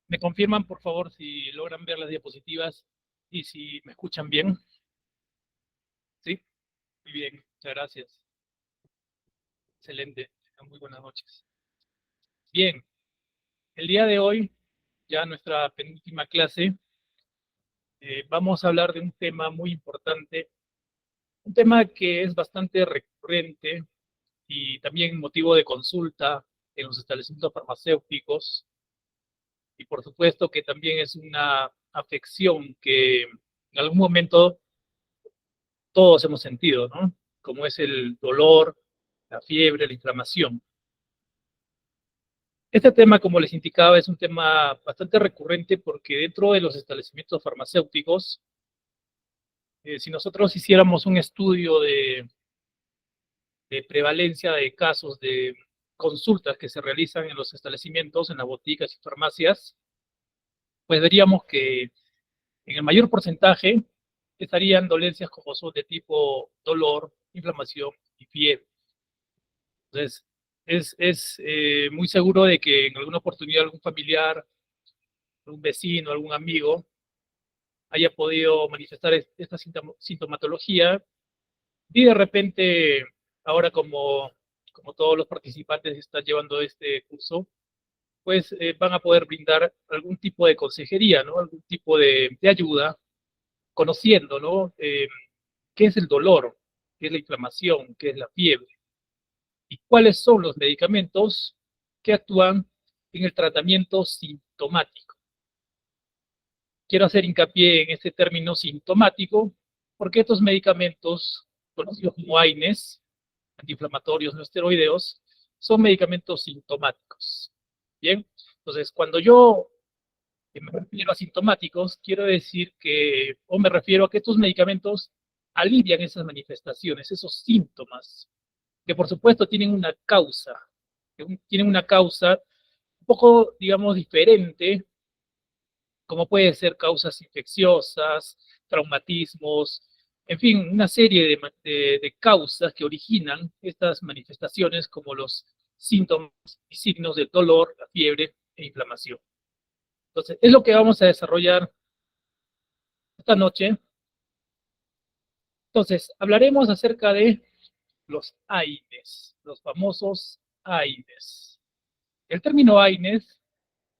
¿Me confirman, por favor, si logran ver las diapositivas y si me escuchan bien? ¿Sí? Muy bien, muchas gracias. Excelente. Muy buenas noches. Bien, el día de hoy, ya nuestra penúltima clase, vamos a hablar de un tema muy importante, un tema que es bastante recurrente y también motivo de consulta en los establecimientos farmacéuticos, y por supuesto que también es una afección que en algún momento todos hemos sentido, ¿no? Como es el dolor, la fiebre, la inflamación. Este tema, como les indicaba, es un tema bastante recurrente porque dentro de los establecimientos farmacéuticos, si nosotros hiciéramos un estudio de prevalencia de casos de consultas que se realizan en los establecimientos, en las boticas y farmacias, pues veríamos que en el mayor porcentaje estarían dolencias como son de tipo dolor, inflamación y fiebre. Entonces, es muy seguro de que en alguna oportunidad algún familiar, algún vecino, algún amigo haya podido manifestar esta sintomatología y de repente, ahora como todos los participantes están llevando este curso, pues van a poder brindar algún tipo de consejería, ¿no? Algún tipo de ayuda, conociendo, ¿no? ¿Qué es el dolor? ¿Qué es la inflamación? ¿Qué es la fiebre? ¿Y cuáles son los medicamentos que actúan en el tratamiento sintomático? Quiero hacer hincapié en este término sintomático porque estos medicamentos, conocidos como AINES, antiinflamatorios no esteroideos, son medicamentos sintomáticos. Bien, entonces cuando yo me refiero a sintomáticos, quiero decir que, o me refiero a que estos medicamentos alivian esas manifestaciones, esos síntomas, que por supuesto tienen una causa un poco, digamos, diferente, como puede ser causas infecciosas, traumatismos, en fin, una serie de causas que originan estas manifestaciones como los síntomas y signos del dolor, la fiebre e inflamación. Entonces, es lo que vamos a desarrollar esta noche. Entonces, hablaremos acerca de los AINES, los famosos AINES. El término AINES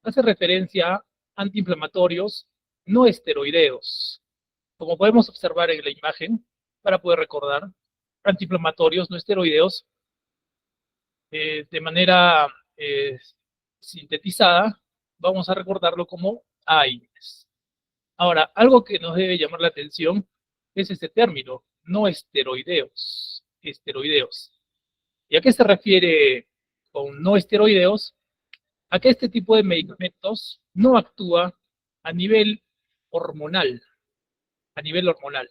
hace referencia a antiinflamatorios no esteroideos. Como podemos observar en la imagen, para poder recordar, antiinflamatorios no esteroideos, de manera eh, sintetizada, vamos a recordarlo como AINES. Ahora, algo que nos debe llamar la atención es este término, no esteroideos, esteroideos. ¿Y a qué se refiere con no esteroideos? A que este tipo de medicamentos no actúa a nivel hormonal, a nivel hormonal,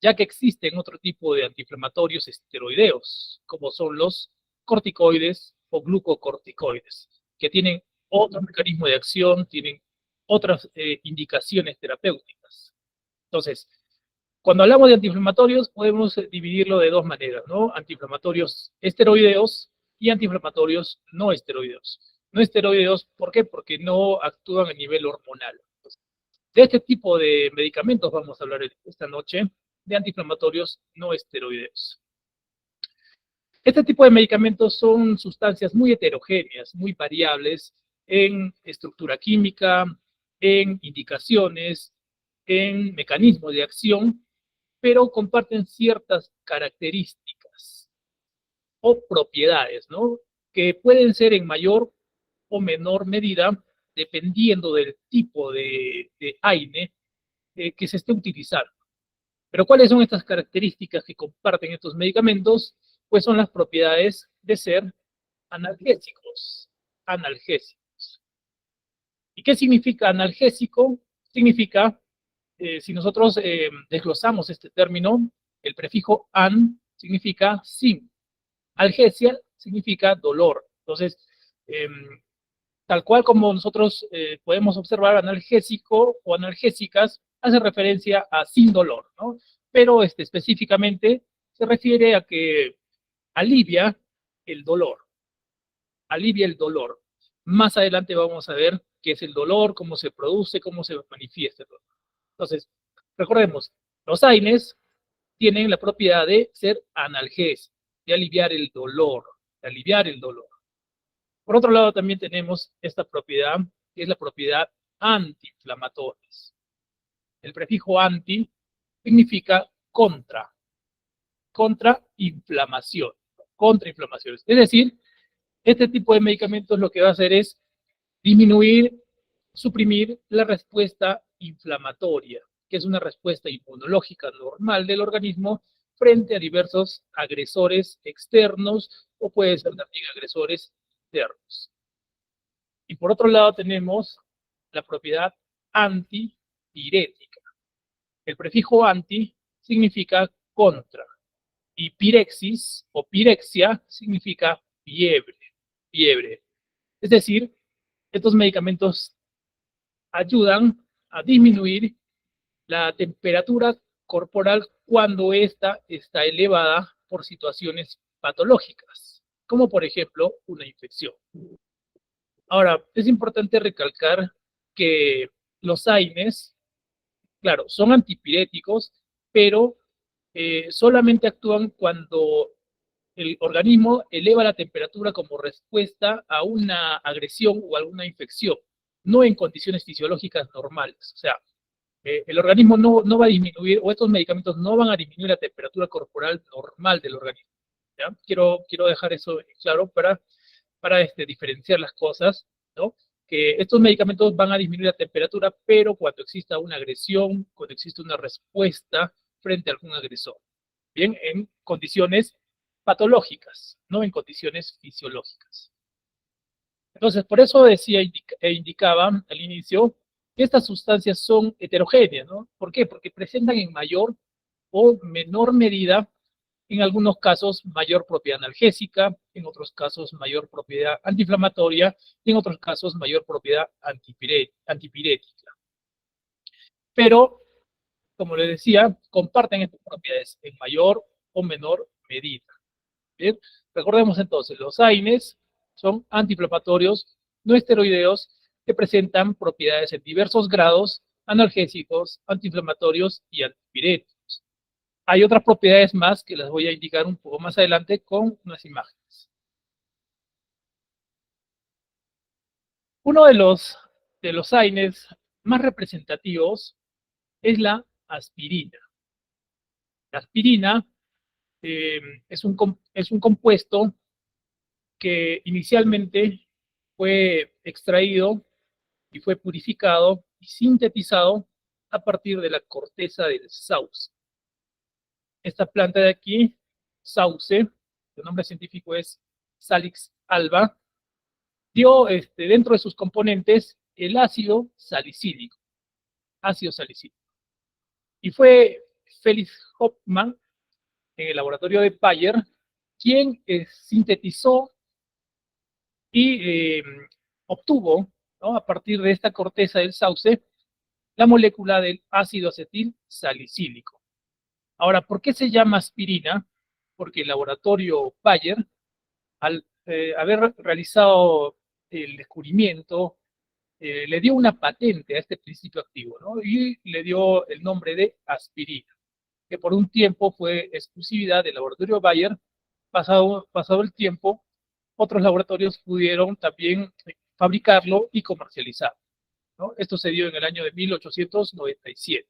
ya que existen otro tipo de antiinflamatorios esteroideos, como son los corticoides o glucocorticoides, que tienen otro mecanismo de acción, tienen otras indicaciones terapéuticas. Entonces, cuando hablamos de antiinflamatorios, podemos dividirlo de dos maneras, ¿no? Antiinflamatorios esteroideos y antiinflamatorios no esteroideos. No esteroideos, ¿por qué? Porque no actúan a nivel hormonal. De este tipo de medicamentos vamos a hablar esta noche, de antiinflamatorios no esteroideos. Este tipo de medicamentos son sustancias muy heterogéneas, muy variables en estructura química, en indicaciones, en mecanismos de acción, pero comparten ciertas características o propiedades, ¿no? Que pueden ser en mayor o menor medida dependiendo del tipo de AINE que se esté utilizando. Pero ¿cuáles son estas características que comparten estos medicamentos? Pues son las propiedades de ser analgésicos. Analgésicos. ¿Y qué significa analgésico? Significa, si nosotros desglosamos este término, el prefijo an significa sin. Algesia significa dolor. Entonces, tal cual como nosotros podemos observar, analgésico o analgésicas hace referencia a sin dolor, ¿no? Pero específicamente se refiere a que alivia el dolor, alivia el dolor. Más adelante vamos a ver qué es el dolor, cómo se produce, cómo se manifiesta el dolor. Entonces, recordemos, los AINES tienen la propiedad de ser analgésicos, de aliviar el dolor, de aliviar el dolor. Por otro lado, también tenemos esta propiedad, que es la propiedad antiinflamatoria. El prefijo anti significa contrainflamación, contrainflamaciones. Es decir, este tipo de medicamentos lo que va a hacer es disminuir, suprimir la respuesta inflamatoria, que es una respuesta inmunológica normal del organismo frente a diversos agresores externos o puede ser también agresores internos. Y por otro lado tenemos la propiedad antipirética. El prefijo anti significa contra y pirexis o pirexia significa fiebre, fiebre. Es decir, estos medicamentos ayudan a disminuir la temperatura corporal cuando ésta está elevada por situaciones patológicas, como por ejemplo una infección. Ahora, es importante recalcar que los AINES, claro, son antipiréticos, pero solamente actúan cuando el organismo eleva la temperatura como respuesta a una agresión o alguna infección, no en condiciones fisiológicas normales. O sea, el organismo no va a disminuir, o estos medicamentos no van a disminuir la temperatura corporal normal del organismo. ¿Ya? Quiero dejar eso claro para diferenciar las cosas, ¿no? Que estos medicamentos van a disminuir la temperatura, pero cuando exista una agresión, cuando existe una respuesta frente a algún agresor. Bien, en condiciones patológicas, no en condiciones fisiológicas. Entonces, por eso decía e indicaba al inicio que estas sustancias son heterogéneas, ¿no? ¿Por qué? Porque presentan en mayor o menor medida, en algunos casos, mayor propiedad analgésica, en otros casos, mayor propiedad antiinflamatoria, y en otros casos, mayor propiedad antipirética. Pero, como les decía, comparten estas propiedades en mayor o menor medida. ¿Bien? Recordemos entonces, los AINES son antiinflamatorios no esteroideos que presentan propiedades en diversos grados, analgésicos, antiinflamatorios y antipiréticos. Hay otras propiedades más que las voy a indicar un poco más adelante con unas imágenes. Uno de los AINES más representativos es la aspirina. La aspirina es un compuesto que inicialmente fue extraído y fue purificado y sintetizado a partir de la corteza del sauce. Esta planta de aquí, sauce, su nombre científico es Salix alba, dio dentro de sus componentes el ácido salicílico. Ácido salicílico. Y fue Felix Hoffmann, en el laboratorio de Bayer, quien sintetizó y obtuvo, ¿no?, a partir de esta corteza del sauce, la molécula del ácido acetil salicílico. Ahora, ¿por qué se llama aspirina? Porque el laboratorio Bayer, al haber realizado el descubrimiento, le dio una patente a este principio activo, ¿no? Y le dio el nombre de aspirina, que por un tiempo fue exclusividad del laboratorio Bayer. Pasado el tiempo, otros laboratorios pudieron también fabricarlo y comercializarlo, ¿no? Esto se dio en el año de 1897.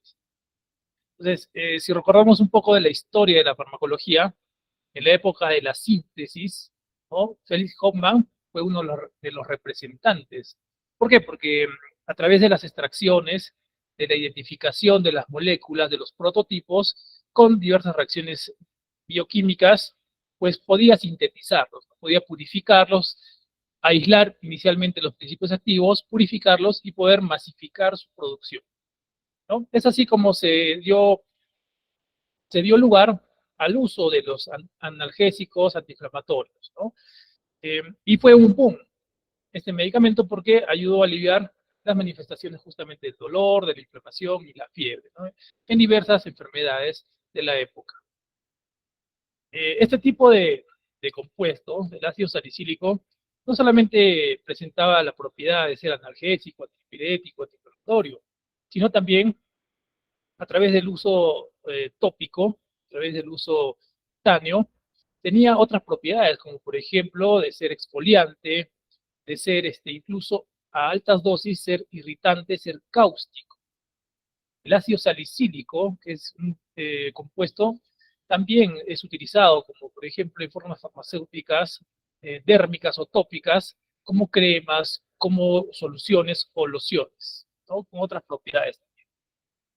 Entonces, si recordamos un poco de la historia de la farmacología, en la época de la síntesis, ¿no?, Felix Hoffmann fue uno de los representantes. ¿Por qué? Porque a través de las extracciones, de la identificación de las moléculas, de los prototipos, con diversas reacciones bioquímicas, pues podía sintetizarlos, podía purificarlos, aislar inicialmente los principios activos, purificarlos y poder masificar su producción, ¿no? Es así como se dio lugar al uso de los analgésicos antiinflamatorios, ¿no? Y fue un boom este medicamento porque ayudó a aliviar las manifestaciones justamente del dolor, de la inflamación y la fiebre, ¿no?, en diversas enfermedades de la época. Este tipo de compuesto, el ácido salicílico, no solamente presentaba la propiedad de ser analgésico, antipirético, antiinflamatorio, sino también a través del uso tópico, a través del uso cutáneo, tenía otras propiedades, como por ejemplo de ser exfoliante, de ser incluso a altas dosis ser irritante, ser cáustico. El ácido salicílico, que es un compuesto, también es utilizado como por ejemplo en formas farmacéuticas, dérmicas o tópicas, como cremas, como soluciones o lociones, ¿no? Con otras propiedades.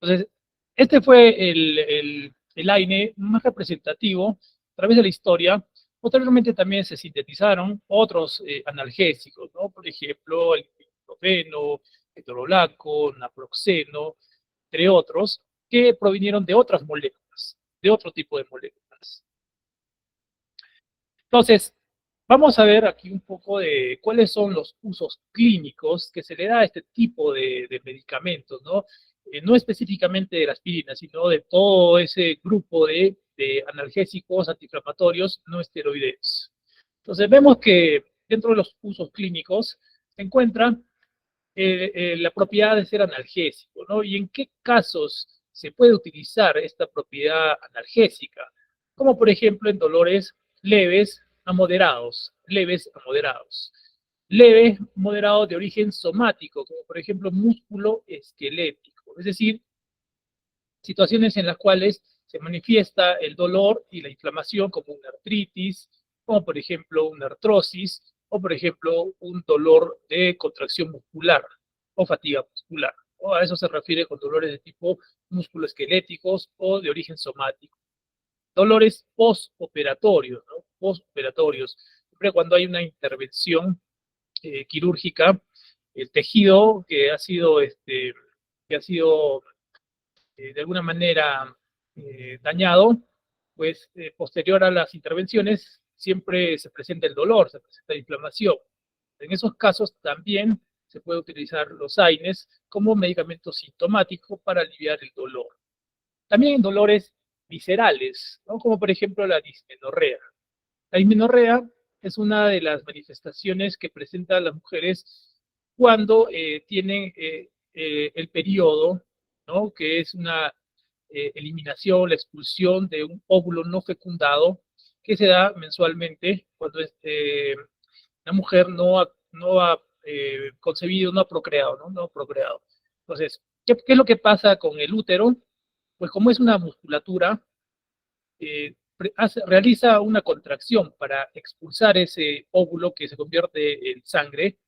Entonces, este fue el AINE más representativo a través de la historia. Posteriormente también se sintetizaron otros analgésicos, ¿no? Por ejemplo, el ibuprofeno, ketorolaco, naproxeno, entre otros, que provinieron de otras moléculas, de otro tipo de moléculas. Entonces, vamos a ver aquí un poco de cuáles son los usos clínicos que se le da a este tipo de medicamentos, ¿no? No específicamente de la aspirina, sino de todo ese grupo de analgésicos antiinflamatorios no esteroideos. Entonces, vemos que dentro de los usos clínicos se encuentra la propiedad de ser analgésico, ¿no? ¿Y en qué casos se puede utilizar esta propiedad analgésica? Como por ejemplo en dolores leves a moderados, leves a moderados. Leve, moderado de origen somático, como por ejemplo músculo esquelético, es decir, situaciones en las cuales se manifiesta el dolor y la inflamación como una artritis, como por ejemplo una artrosis, o por ejemplo un dolor de contracción muscular o fatiga muscular. O a eso se refiere con dolores de tipo musculoesqueléticos o de origen somático. Dolores postoperatorios, ¿no? Postoperatorios. Siempre cuando hay una intervención quirúrgica, el tejido que ha sido de alguna manera dañado, pues posterior a las intervenciones siempre se presenta el dolor, se presenta la inflamación. En esos casos también se puede utilizar los AINES como medicamento sintomático para aliviar el dolor. También en dolores viscerales, ¿no? Como por ejemplo la dismenorrea. La dismenorrea es una de las manifestaciones que presentan las mujeres cuando tienen el periodo, ¿no? Que es una eliminación, la expulsión de un óvulo no fecundado que se da mensualmente cuando la mujer no ha concebido, no ha procreado, ¿no? No ha procreado. Entonces, ¿qué es lo que pasa con el útero? Pues como es una musculatura, realiza una contracción para expulsar ese óvulo que se convierte en sangre,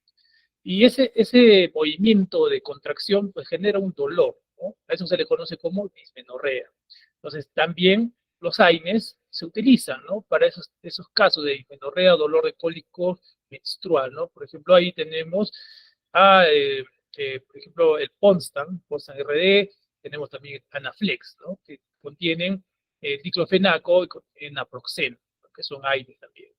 y ese movimiento de contracción pues genera un dolor, ¿no? A eso se le conoce como dismenorrea. Entonces también los AINES se utilizan, ¿no? Para esos casos de dismenorrea o dolor de cólico menstrual, ¿no? Por ejemplo, ahí tenemos por ejemplo, el Ponstan RD, tenemos también Anaflex, ¿no? Que contienen diclofenaco y naproxeno, que son AINES también.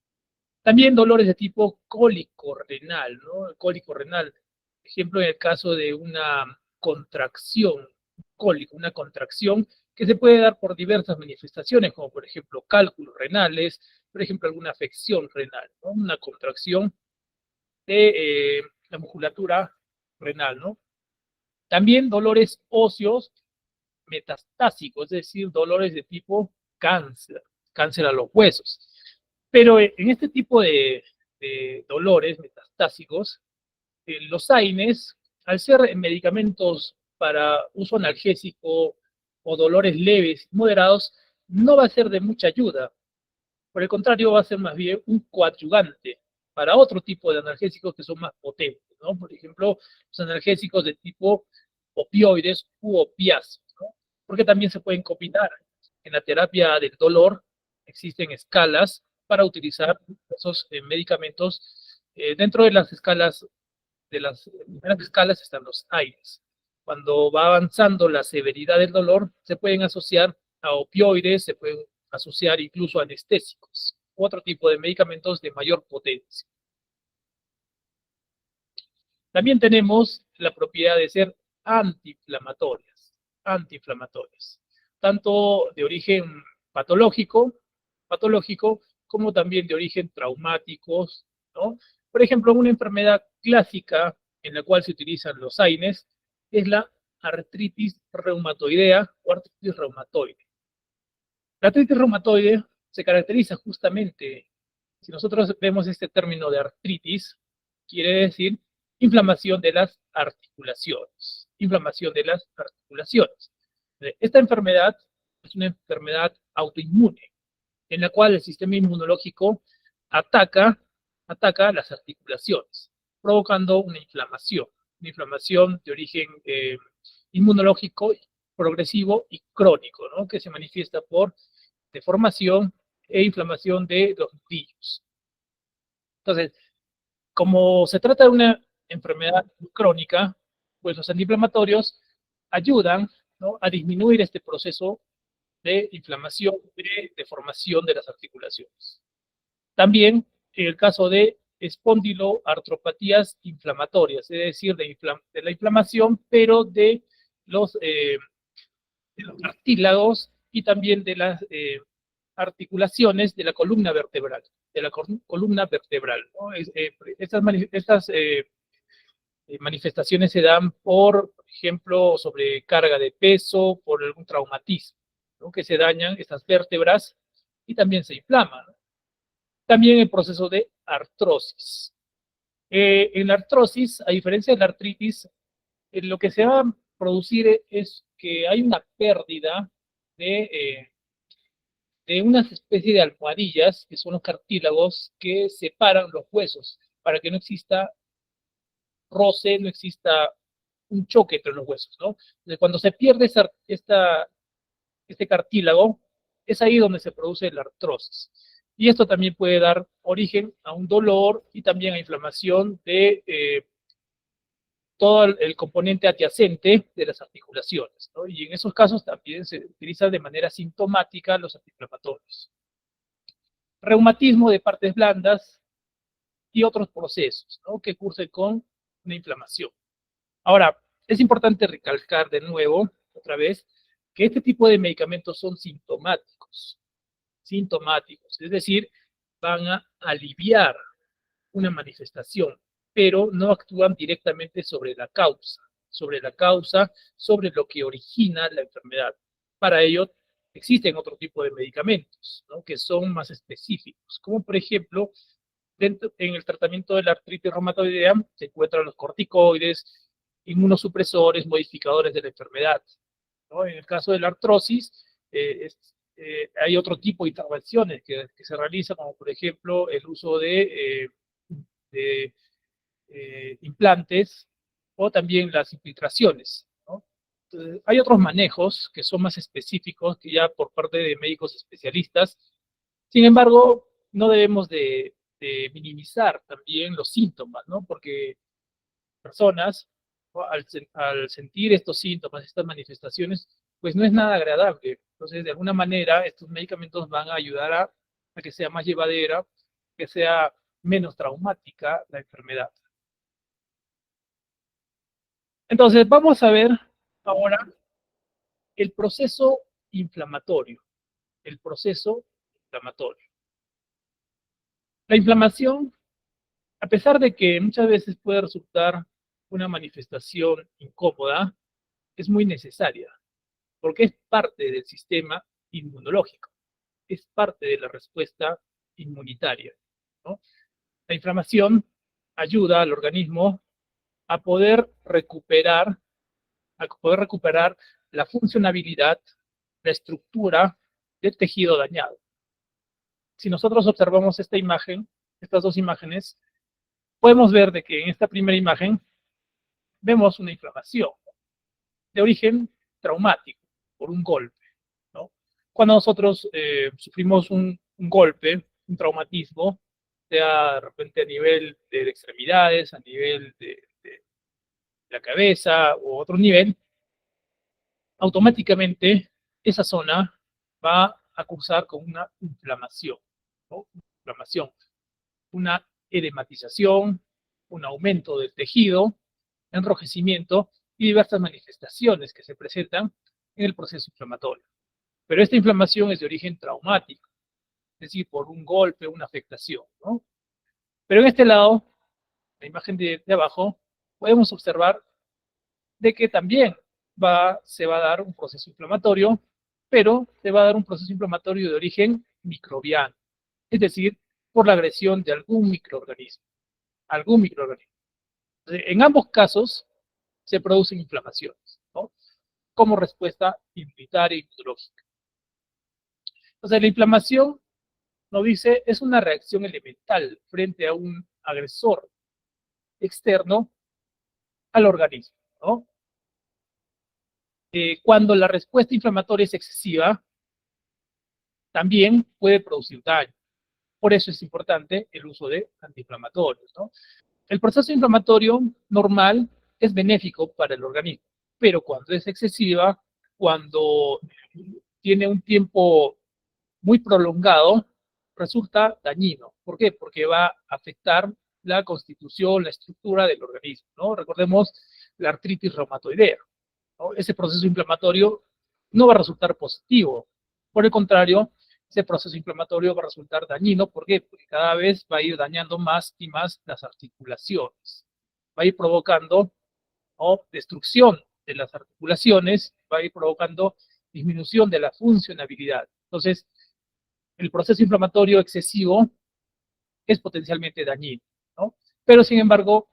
También dolores de tipo cólico renal, ¿no? El cólico renal, por ejemplo, en el caso de una contracción cólica, una contracción que se puede dar por diversas manifestaciones, como por ejemplo cálculos renales, por ejemplo alguna afección renal, ¿no? Una contracción de la musculatura renal, ¿no? También dolores óseos metastásicos, es decir, dolores de tipo cáncer, cáncer a los huesos. Pero en este tipo de dolores metastásicos, los AINES, al ser medicamentos para uso analgésico o dolores leves, moderados, no va a ser de mucha ayuda. Por el contrario, va a ser más bien un coadyuvante para otro tipo de analgésicos que son más potentes, ¿no? Por ejemplo, los analgésicos de tipo opioides u opiáceos, ¿no? Porque también se pueden combinar. En la terapia del dolor existen escalas para utilizar esos medicamentos. Dentro de las escalas, de las primeras escalas están los AINES. Cuando va avanzando la severidad del dolor, se pueden asociar a opioides, se pueden asociar incluso a anestésicos, u otro tipo de medicamentos de mayor potencia. También tenemos la propiedad de ser antiinflamatorias, antiinflamatorias, tanto de origen patológico, patológico como también de origen traumático, ¿no? Por ejemplo, una enfermedad clásica en la cual se utilizan los AINES es la artritis reumatoidea o artritis reumatoide. La artritis reumatoide se caracteriza justamente, si nosotros vemos este término de artritis, quiere decir inflamación de las articulaciones. Inflamación de las articulaciones. Esta enfermedad es una enfermedad autoinmune, en la cual el sistema inmunológico ataca las articulaciones, provocando una inflamación de origen inmunológico progresivo y crónico, ¿no? Que se manifiesta por deformación e inflamación de los nudillos. Entonces, como se trata de una enfermedad crónica, pues los antiinflamatorios ayudan, ¿no?, a disminuir este proceso de inflamación, de deformación de las articulaciones. También en el caso de espondiloartropatías inflamatorias, es decir, de la inflamación, pero de los cartílagos y también de las articulaciones de la columna vertebral, ¿no? Estas manifestaciones se dan por ejemplo, sobrecarga de peso, por algún traumatismo, ¿no?, que se dañan estas vértebras y también se inflaman, ¿no? También el proceso de artrosis. En la artrosis, a diferencia de la artritis, lo que se va a producir es que hay una pérdida de una especie de almohadillas, que son los cartílagos que separan los huesos, para que no exista roce, no exista un choque entre los huesos, ¿no? Entonces, cuando se pierde este cartílago, es ahí donde se produce la artrosis. Y esto también puede dar origen a un dolor y también a inflamación de todo el componente adyacente de las articulaciones, ¿no? Y en esos casos también se utiliza de manera sintomática los antiinflamatorios. Reumatismo de partes blandas y otros procesos, ¿no?, que cursen con una inflamación. Ahora, es importante recalcar de nuevo, otra vez, que este tipo de medicamentos son sintomáticos, es decir, van a aliviar una manifestación, pero no actúan directamente sobre la causa, sobre lo que origina la enfermedad. Para ello, existen otro tipo de medicamentos, ¿no?, que son más específicos, como por ejemplo, en el tratamiento de la artritis reumatoidea se encuentran los corticoides, inmunosupresores, modificadores de la enfermedad, ¿no? En el caso de la artrosis, hay otro tipo de intervenciones que se realizan, como por ejemplo el uso de implantes o también las infiltraciones, ¿no? Entonces, hay otros manejos que son más específicos, que ya por parte de médicos especialistas. Sin embargo, no debemos de minimizar también los síntomas, ¿no? Porque personas, ¿no?, al sentir estos síntomas, estas manifestaciones, pues no es nada agradable. Entonces, de alguna manera, estos medicamentos van a ayudar a que sea más llevadera, que sea menos traumática la enfermedad. Entonces, vamos a ver ahora el proceso inflamatorio. El proceso inflamatorio. La inflamación, a pesar de que muchas veces puede resultar una manifestación incómoda, es muy necesaria, porque es parte del sistema inmunológico, es parte de la respuesta inmunitaria, ¿no? La inflamación ayuda al organismo a poder recuperar la funcionabilidad, la estructura del tejido dañado. Si nosotros observamos esta imagen, estas dos imágenes, podemos ver de que en esta primera imagen vemos una inflamación de origen traumático, por un golpe, ¿no? Cuando nosotros sufrimos un golpe, un traumatismo, sea de repente a nivel de extremidades, a nivel de la cabeza o otro nivel, automáticamente esa zona va a cursar con una inflamación, ¿no? Inflamación, una edematización, un aumento del tejido, enrojecimiento y diversas manifestaciones que se presentan en el proceso inflamatorio. Pero esta inflamación es de origen traumático, es decir, por un golpe, una afectación, ¿no? Pero en este lado la imagen de abajo, podemos observar de que también se va a dar un proceso inflamatorio, pero se va a dar un proceso inflamatorio de origen microbiano, es decir, por la agresión de algún microorganismo. En ambos casos se producen inflamaciones, ¿no? Como respuesta inmunitaria y inmunológica. Entonces, la inflamación, nos dice, es una reacción elemental frente a un agresor externo al organismo, ¿no? Cuando la respuesta inflamatoria es excesiva, también puede producir daño. Por eso es importante el uso de antiinflamatorios, ¿no? El proceso inflamatorio normal es benéfico para el organismo, pero cuando es excesiva, cuando tiene un tiempo muy prolongado, resulta dañino. ¿Por qué? Porque va a afectar la constitución, la estructura del organismo, ¿no? Recordemos la artritis reumatoidea, ¿no? Ese proceso inflamatorio no va a resultar positivo. Por el contrario, ese proceso inflamatorio va a resultar dañino. ¿Por qué? Porque cada vez va a ir dañando más y más las articulaciones. Va a ir provocando, ¿no?, destrucción de las articulaciones, va a ir provocando disminución de la funcionabilidad. Entonces, el proceso inflamatorio excesivo es potencialmente dañino, ¿no? Pero, sin embargo,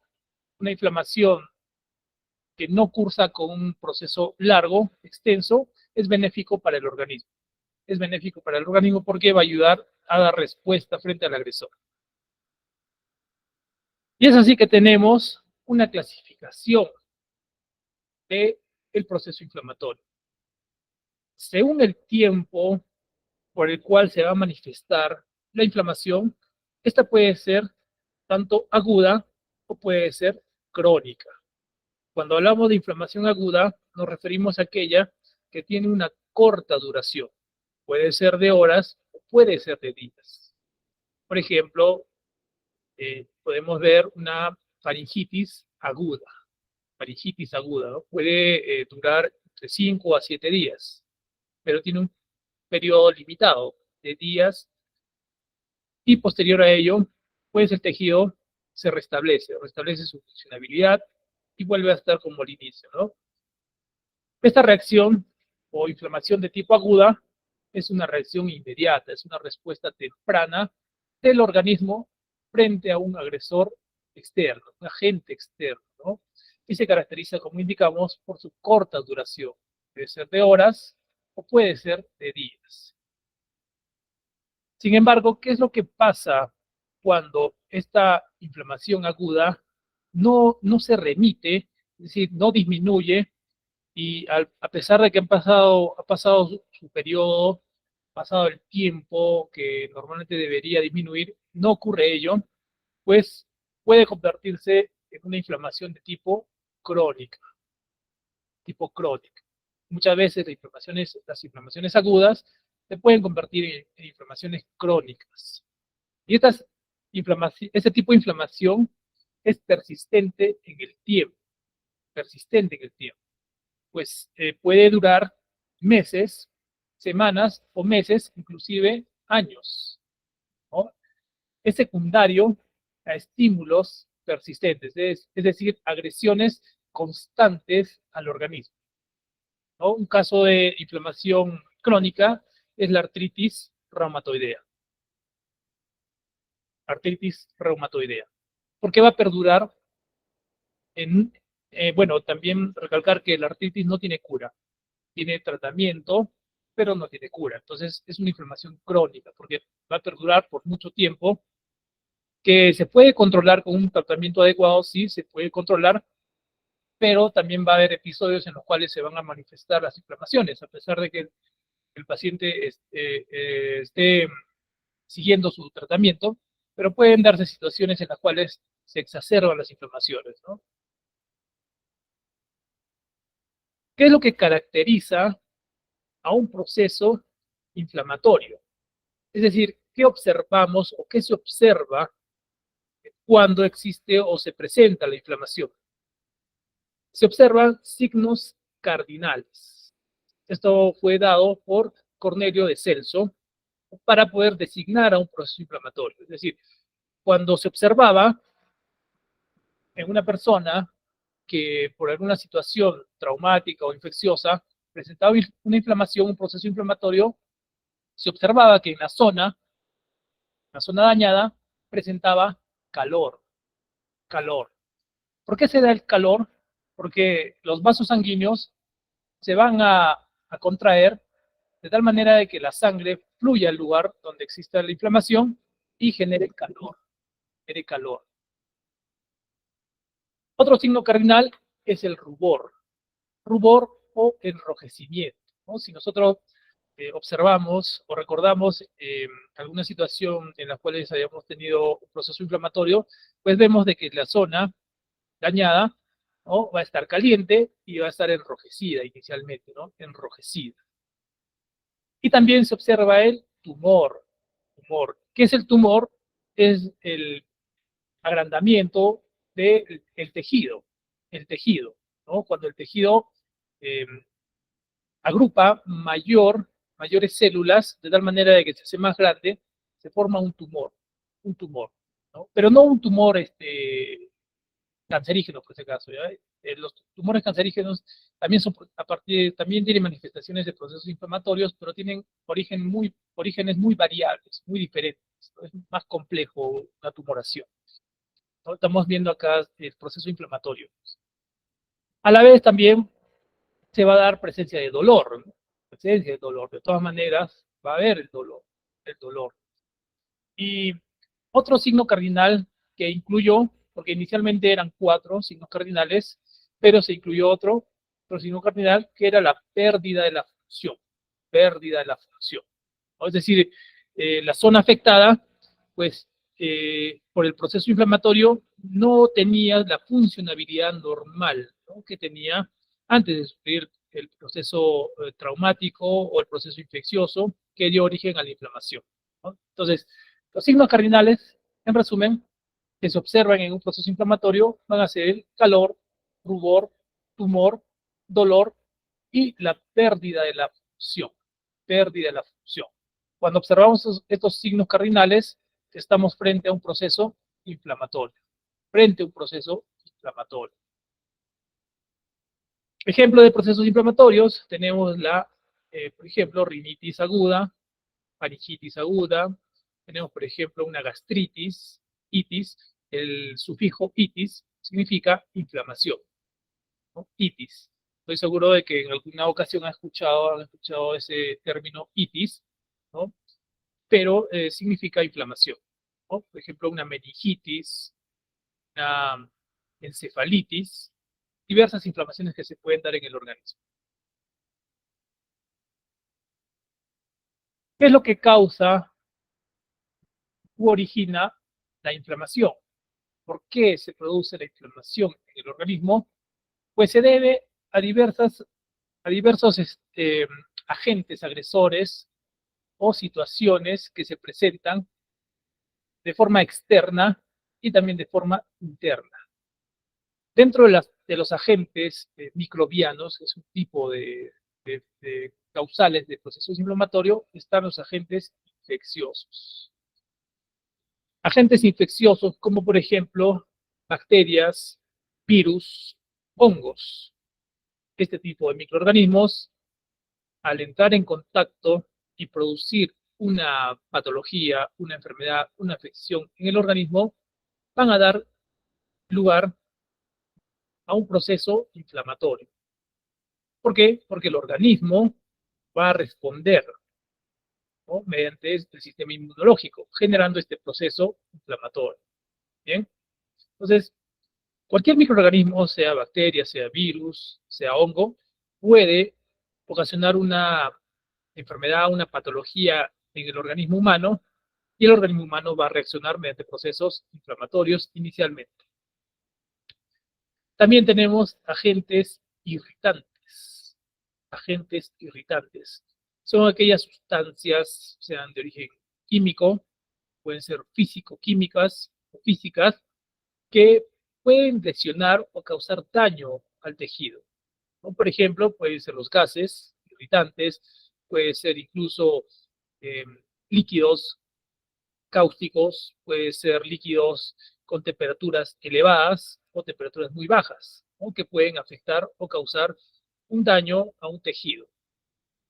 una inflamación que no cursa con un proceso largo, extenso, es benéfico para el organismo. Es benéfico para el organismo porque va a ayudar a dar respuesta frente al agresor. Y es así que tenemos una clasificación del proceso inflamatorio. Según el tiempo por el cual se va a manifestar la inflamación, esta puede ser tanto aguda o puede ser crónica. Cuando hablamos de inflamación aguda, nos referimos a aquella que tiene una corta duración. Puede ser de horas o puede ser de días. Por ejemplo, podemos ver una faringitis aguda. Faringitis aguda, ¿no? Puede durar entre 5 a 7 días, pero tiene un periodo limitado de días y posterior a ello, pues el tejido se restablece su funcionalidad y vuelve a estar como al inicio, ¿no? Esta reacción o inflamación de tipo aguda es una reacción inmediata, es una respuesta temprana del organismo frente a un agresor externo, un agente externo, ¿no? Y se caracteriza, como indicamos, por su corta duración. Puede ser de horas o puede ser de días. Sin embargo, ¿qué es lo que pasa cuando esta inflamación aguda no se remite, es decir, no disminuye, y a pesar de que ha pasado su periodo, pasado el tiempo que normalmente debería disminuir, no ocurre ello, pues puede convertirse en una inflamación de crónica, tipo crónica? Muchas veces las inflamaciones agudas se pueden convertir en inflamaciones crónicas. Y este tipo de inflamación es persistente en el tiempo, pues puede durar meses, semanas o meses, inclusive años, ¿no? Es secundario a estímulos persistentes, es decir, agresiones constantes al organismo, ¿no? Un caso de inflamación crónica es la artritis reumatoidea, porque va a perdurar bueno, también recalcar que la artritis no tiene cura, tiene tratamiento, pero no tiene cura. Entonces es una inflamación crónica, porque va a perdurar por mucho tiempo, que se puede controlar con un tratamiento adecuado, sí, se puede controlar, pero también va a haber episodios en los cuales se van a manifestar las inflamaciones, a pesar de que el paciente esté siguiendo su tratamiento, pero pueden darse situaciones en las cuales se exacerban las inflamaciones, ¿no? ¿Qué es lo que caracteriza a un proceso inflamatorio? Es decir, ¿qué observamos o qué se observa cuando existe o se presenta la inflamación? Se observan signos cardinales. Esto fue dado por Cornelio de Celso para poder designar a un proceso inflamatorio. Es decir, cuando se observaba en una persona que por alguna situación traumática o infecciosa presentaba una inflamación, un proceso inflamatorio, se observaba que en la zona dañada, presentaba calor, calor. ¿Por qué se da el calor? Porque los vasos sanguíneos se van a contraer de tal manera de que la sangre fluya al lugar donde exista la inflamación y genere calor, genere calor. Otro signo cardinal es el rubor o enrojecimiento, ¿no? Si nosotros observamos o recordamos alguna situación en la cual hayamos tenido un proceso inflamatorio, pues vemos de que la zona dañada, ¿no?, va a estar caliente y va a estar enrojecida inicialmente, ¿no? Enrojecida. Y también se observa el tumor. ¿Qué es el tumor? Es el agrandamiento del tejido, ¿no? Cuando el tejido eh, agrupa mayores células, de tal manera de que se hace más grande, se forma un tumor, ¿no? Pero no un tumor cancerígeno, por ese caso, ¿ya? Los tumores cancerígenos también también tienen manifestaciones de procesos inflamatorios, pero tienen orígenes muy variables, muy diferentes, ¿no? Es más complejo la tumoración, ¿no? Estamos viendo acá el proceso inflamatorio. A la vez también se va a dar presencia de dolor, ¿no? Presencia de dolor. De todas maneras, va a haber el dolor. Y otro signo cardinal que incluyó, porque inicialmente eran 4 signos cardinales, pero se incluyó otro signo cardinal que era la pérdida de la función. Pérdida de la función, ¿no? Es decir, la zona afectada, pues por el proceso inflamatorio, no tenía la funcionabilidad normal, ¿no?, que tenía antes de sufrir el proceso traumático o el proceso infeccioso que dio origen a la inflamación, ¿no? Entonces, los signos cardinales, en resumen, que se observan en un proceso inflamatorio van a ser el calor, rubor, tumor, dolor y la pérdida de la función. Pérdida de la función. Cuando observamos estos signos cardinales, estamos frente a un proceso inflamatorio. Frente a un proceso inflamatorio. Ejemplo de procesos inflamatorios, tenemos por ejemplo, rinitis aguda, faringitis aguda, tenemos, por ejemplo, una gastritis, itis, el sufijo itis significa inflamación, ¿no? Itis. Estoy seguro de que en alguna ocasión han escuchado ese término itis, ¿no? Pero significa inflamación, ¿no? Por ejemplo, una meningitis, una encefalitis, diversas inflamaciones que se pueden dar en el organismo. ¿Qué es lo que causa u origina la inflamación? ¿Por qué se produce la inflamación en el organismo? Pues se debe a diversos agentes agresores o situaciones que se presentan de forma externa y también de forma interna. Dentro de los agentes microbianos, que es un tipo de causales de procesos inflamatorios, están los agentes infecciosos. Agentes infecciosos como, por ejemplo, bacterias, virus, hongos. Este tipo de microorganismos, al entrar en contacto y producir una patología, una enfermedad, una afección en el organismo, van a dar lugar a un proceso inflamatorio. ¿Por qué? Porque el organismo va a responder, ¿no?, mediante el sistema inmunológico, generando este proceso inflamatorio. ¿Bien? Entonces, cualquier microorganismo, sea bacteria, sea virus, sea hongo, puede ocasionar una enfermedad, una patología en el organismo humano, y el organismo humano va a reaccionar mediante procesos inflamatorios inicialmente. También tenemos agentes irritantes. Agentes irritantes. Son aquellas sustancias, sean de origen químico, pueden ser físico-químicas o físicas, que pueden lesionar o causar daño al tejido, ¿no? Por ejemplo, pueden ser los gases irritantes, puede ser incluso eh, líquidos cáusticos, puede ser líquidos con temperaturas elevadas bajo temperaturas muy bajas, ¿no? Que pueden afectar o causar un daño a un tejido.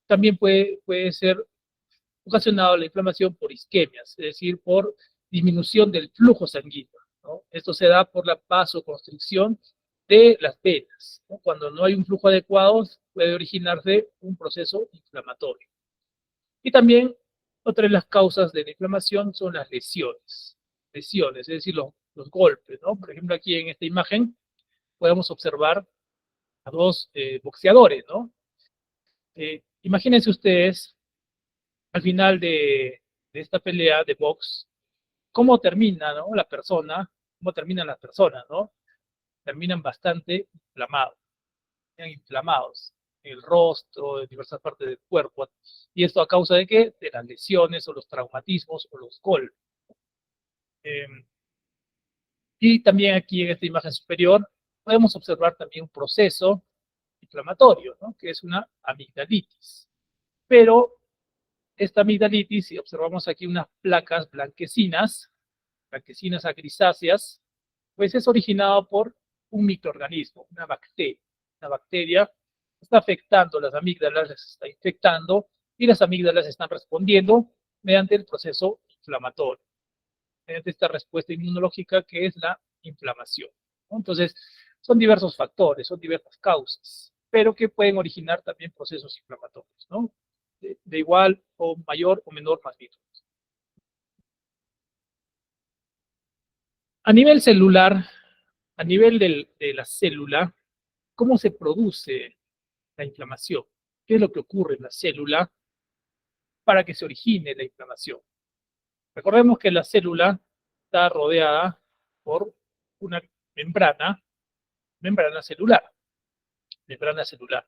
También puede ser ocasionado la inflamación por isquemias, es decir, por disminución del flujo sanguíneo, ¿no? Esto se da por la vasoconstricción de las venas, ¿no? Cuando no hay un flujo adecuado, puede originarse un proceso inflamatorio. Y también otra de las causas de la inflamación son las lesiones. Lesiones, es decir, los golpes, ¿no? Por ejemplo, aquí en esta imagen podemos observar a dos boxeadores, ¿no? Imagínense ustedes, al final de esta pelea de box, cómo termina, ¿no? La persona, cómo terminan las personas, ¿no? Terminan bastante inflamados en el rostro, en diversas partes del cuerpo. ¿Y esto a causa de qué? De las lesiones o los traumatismos o los golpes. Eh, y también aquí en esta imagen superior podemos observar también un proceso inflamatorio, ¿no? Que es una amigdalitis. Pero esta amigdalitis, si observamos aquí unas placas blanquecinas a grisáceas, pues es originado por un microorganismo, una bacteria. Una bacteria está afectando las amígdalas, las está infectando, y las amígdalas están respondiendo mediante el proceso inflamatorio, mediante esta respuesta inmunológica que es la inflamación, ¿no? Entonces, son diversos factores, son diversas causas, pero que pueden originar también procesos inflamatorios, ¿no? De igual o mayor o menor magnitud. A nivel celular, a nivel de la célula, ¿cómo se produce la inflamación? ¿Qué es lo que ocurre en la célula para que se origine la inflamación? Recordemos que la célula está rodeada por una membrana celular, membrana celular.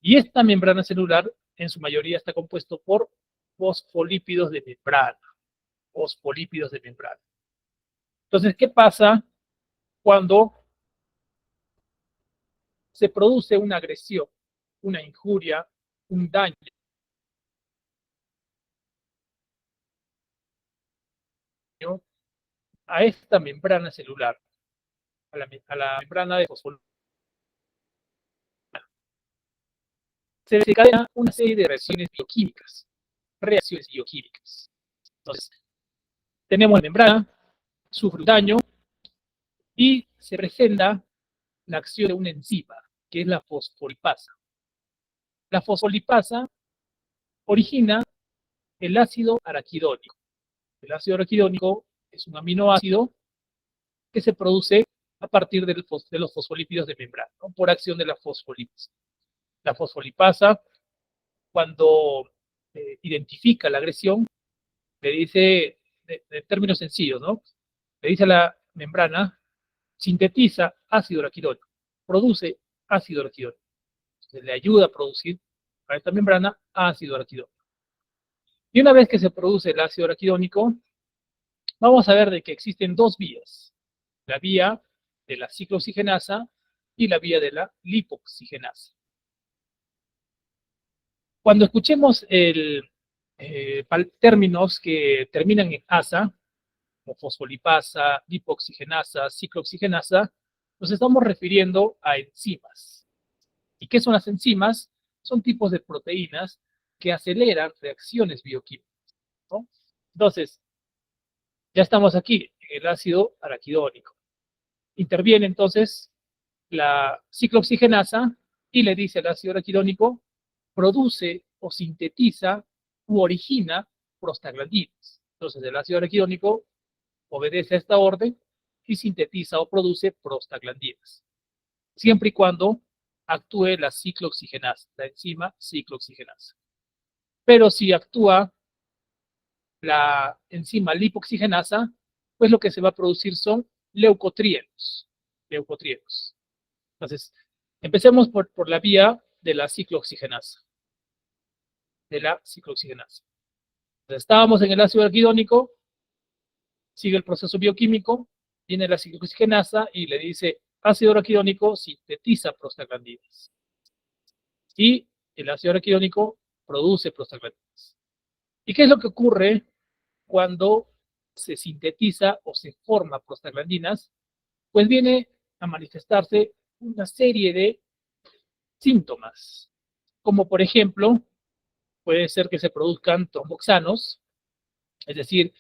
Y esta membrana celular, en su mayoría, está compuesto por fosfolípidos de membrana, fosfolípidos de membrana. Entonces, ¿qué pasa cuando se produce una agresión, una injuria, un daño a esta membrana celular, a la membrana de fosfolípidos? Se desencadena una serie de reacciones bioquímicas. Entonces, tenemos la membrana, sufre un daño y se presenta la acción de una enzima, que es la fosfolipasa. La fosfolipasa origina el ácido araquidónico. El ácido araquidónico es un aminoácido que se produce a partir de los fosfolípidos de membrana, ¿no? Por acción de la fosfolipasa. La fosfolipasa, cuando identifica la agresión, le dice, de términos sencillos, ¿no? Le dice a la membrana, sintetiza ácido araquidónico, produce ácido araquidónico. Entonces, le ayuda a producir a esta membrana ácido araquidónico. Y una vez que se produce el ácido araquidónico, vamos a ver de que existen dos vías. La vía de la ciclooxigenasa y la vía de la lipoxigenasa. Cuando escuchemos términos que terminan en asa, como fosfolipasa, lipoxigenasa, ciclooxigenasa, nos estamos refiriendo a enzimas. ¿Y qué son las enzimas? Son tipos de proteínas que aceleran reacciones bioquímicas, ¿no? Entonces, ya estamos aquí en el ácido araquidónico. Interviene entonces la ciclooxigenasa y le dice al ácido araquidónico, produce o sintetiza u origina prostaglandinas. Entonces, el ácido araquidónico obedece a esta orden y sintetiza o produce prostaglandinas, siempre y cuando actúe la ciclooxigenasa, la enzima ciclooxigenasa. Pero si actúa la enzima lipoxigenasa, pues lo que se va a producir son leucotrienos. Leucotrienos. Entonces, empecemos por la vía de la ciclooxigenasa. Entonces, estábamos en el ácido araquidónico, sigue el proceso bioquímico, viene la ciclooxigenasa y le dice, ácido araquidónico sintetiza prostaglandinas. Y el ácido araquidónico produce prostaglandinas. ¿Y qué es lo que ocurre cuando se sintetiza o se forma prostaglandinas? Pues viene a manifestarse una serie de síntomas, como por ejemplo, puede ser que se produzcan tromboxanos, es decir,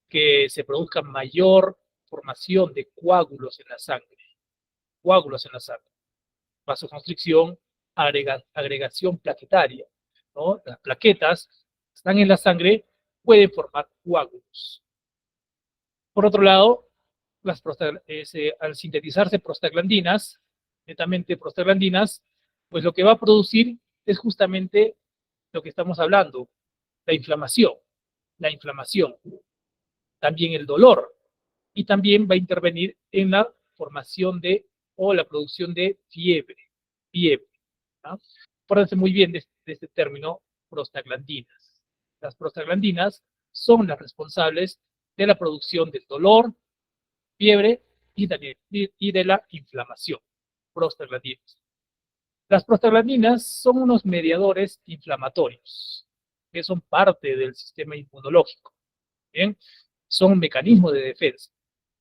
que se produzca mayor formación de coágulos en la sangre, vasoconstricción, agregación plaquetaria, ¿no? Las plaquetas que están en la sangre pueden formar coágulos. Por otro lado, al sintetizarse prostaglandinas, netamente prostaglandinas, pues lo que va a producir es justamente lo que estamos hablando, la inflamación, la inflamación, también el dolor, y también va a intervenir en la formación o la producción de fiebre. ¿No? Acuérdense muy bien de este término, prostaglandinas. Las prostaglandinas son las responsables de la producción del dolor, fiebre y de la inflamación. Prostaglandinas. Las prostaglandinas son unos mediadores inflamatorios que son parte del sistema inmunológico. ¿Bien? Son mecanismos de defensa.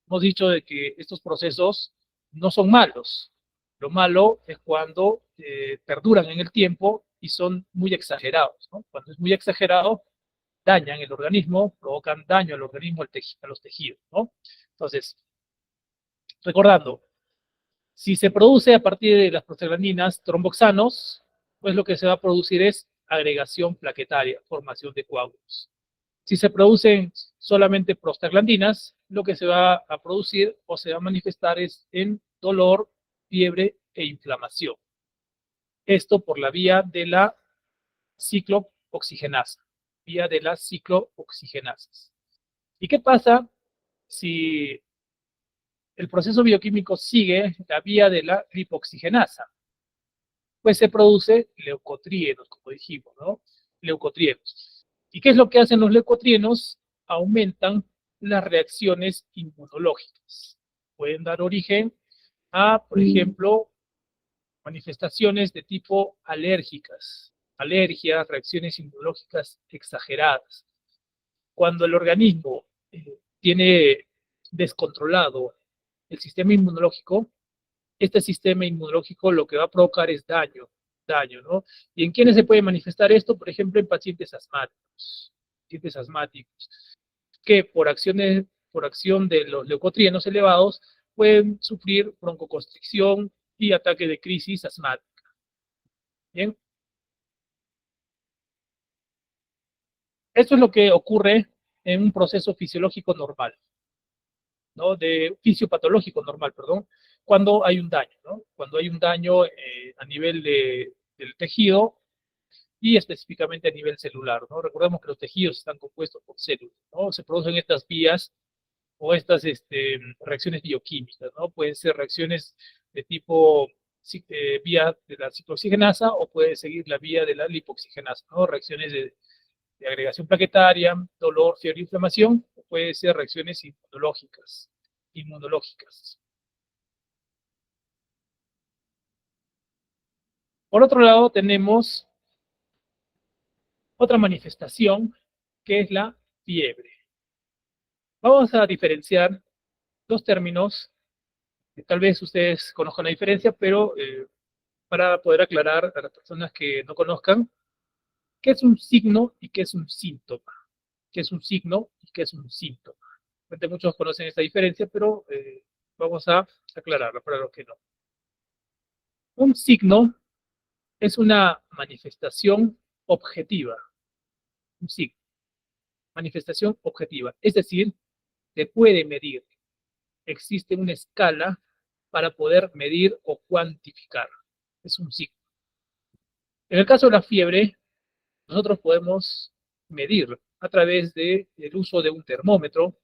Hemos dicho de que estos procesos no son malos. Lo malo es cuando perduran en el tiempo y son muy exagerados, ¿no? Cuando es muy exagerado, dañan el organismo, provocan daño al organismo, a los tejidos, ¿no? Entonces, recordando, si se produce a partir de las prostaglandinas tromboxanos, pues lo que se va a producir es agregación plaquetaria, formación de coágulos. Si se producen solamente prostaglandinas, lo que se va a producir o se va a manifestar es en dolor, fiebre e inflamación. Esto por la vía de la ciclooxigenasa, vía de las ciclooxigenasas. ¿Y qué pasa si el proceso bioquímico sigue la vía de la lipoxigenasa? Pues se produce leucotrienos, como dijimos, ¿no? Leucotrienos. ¿Y qué es lo que hacen los leucotrienos? Aumentan las reacciones inmunológicas. Pueden dar origen a, por ejemplo, manifestaciones de tipo alérgicas, alergias, reacciones inmunológicas exageradas. Cuando el organismo tiene descontrolado el sistema inmunológico, este sistema inmunológico lo que va a provocar es daño, ¿no? ¿Y en quiénes se puede manifestar esto? Por ejemplo, en pacientes asmáticos, que por acción de los leucotrienos elevados pueden sufrir broncoconstricción y ataque de crisis asmática. Bien, esto es lo que ocurre en un proceso fisiológico normal, ¿no? De fisiopatológico normal, perdón, cuando hay un daño, ¿no? Cuando hay un daño a nivel del tejido y específicamente a nivel celular, ¿no? Recordemos que los tejidos están compuestos por células, ¿no? Se producen estas vías o estas reacciones bioquímicas, ¿no? Pueden ser reacciones de tipo vía de la ciclooxigenasa o puede seguir la vía de la lipoxigenasa, ¿no? Reacciones de agregación plaquetaria, dolor, fiebre, inflamación, o puede ser reacciones inmunológicas. Por otro lado, tenemos otra manifestación que es la fiebre. Vamos a diferenciar dos términos, que tal vez ustedes conozcan la diferencia, pero para poder aclarar a las personas que no conozcan, ¿qué es un signo y qué es un síntoma? ¿Qué es un signo y qué es un síntoma? Muchos conocen esta diferencia, pero vamos a aclararla para los que no. Un signo es una manifestación objetiva, un signo, manifestación objetiva, es decir, se puede medir, existe una escala para poder medir o cuantificar, es un signo. En el caso de la fiebre, nosotros podemos medir a través del uso de un termómetro,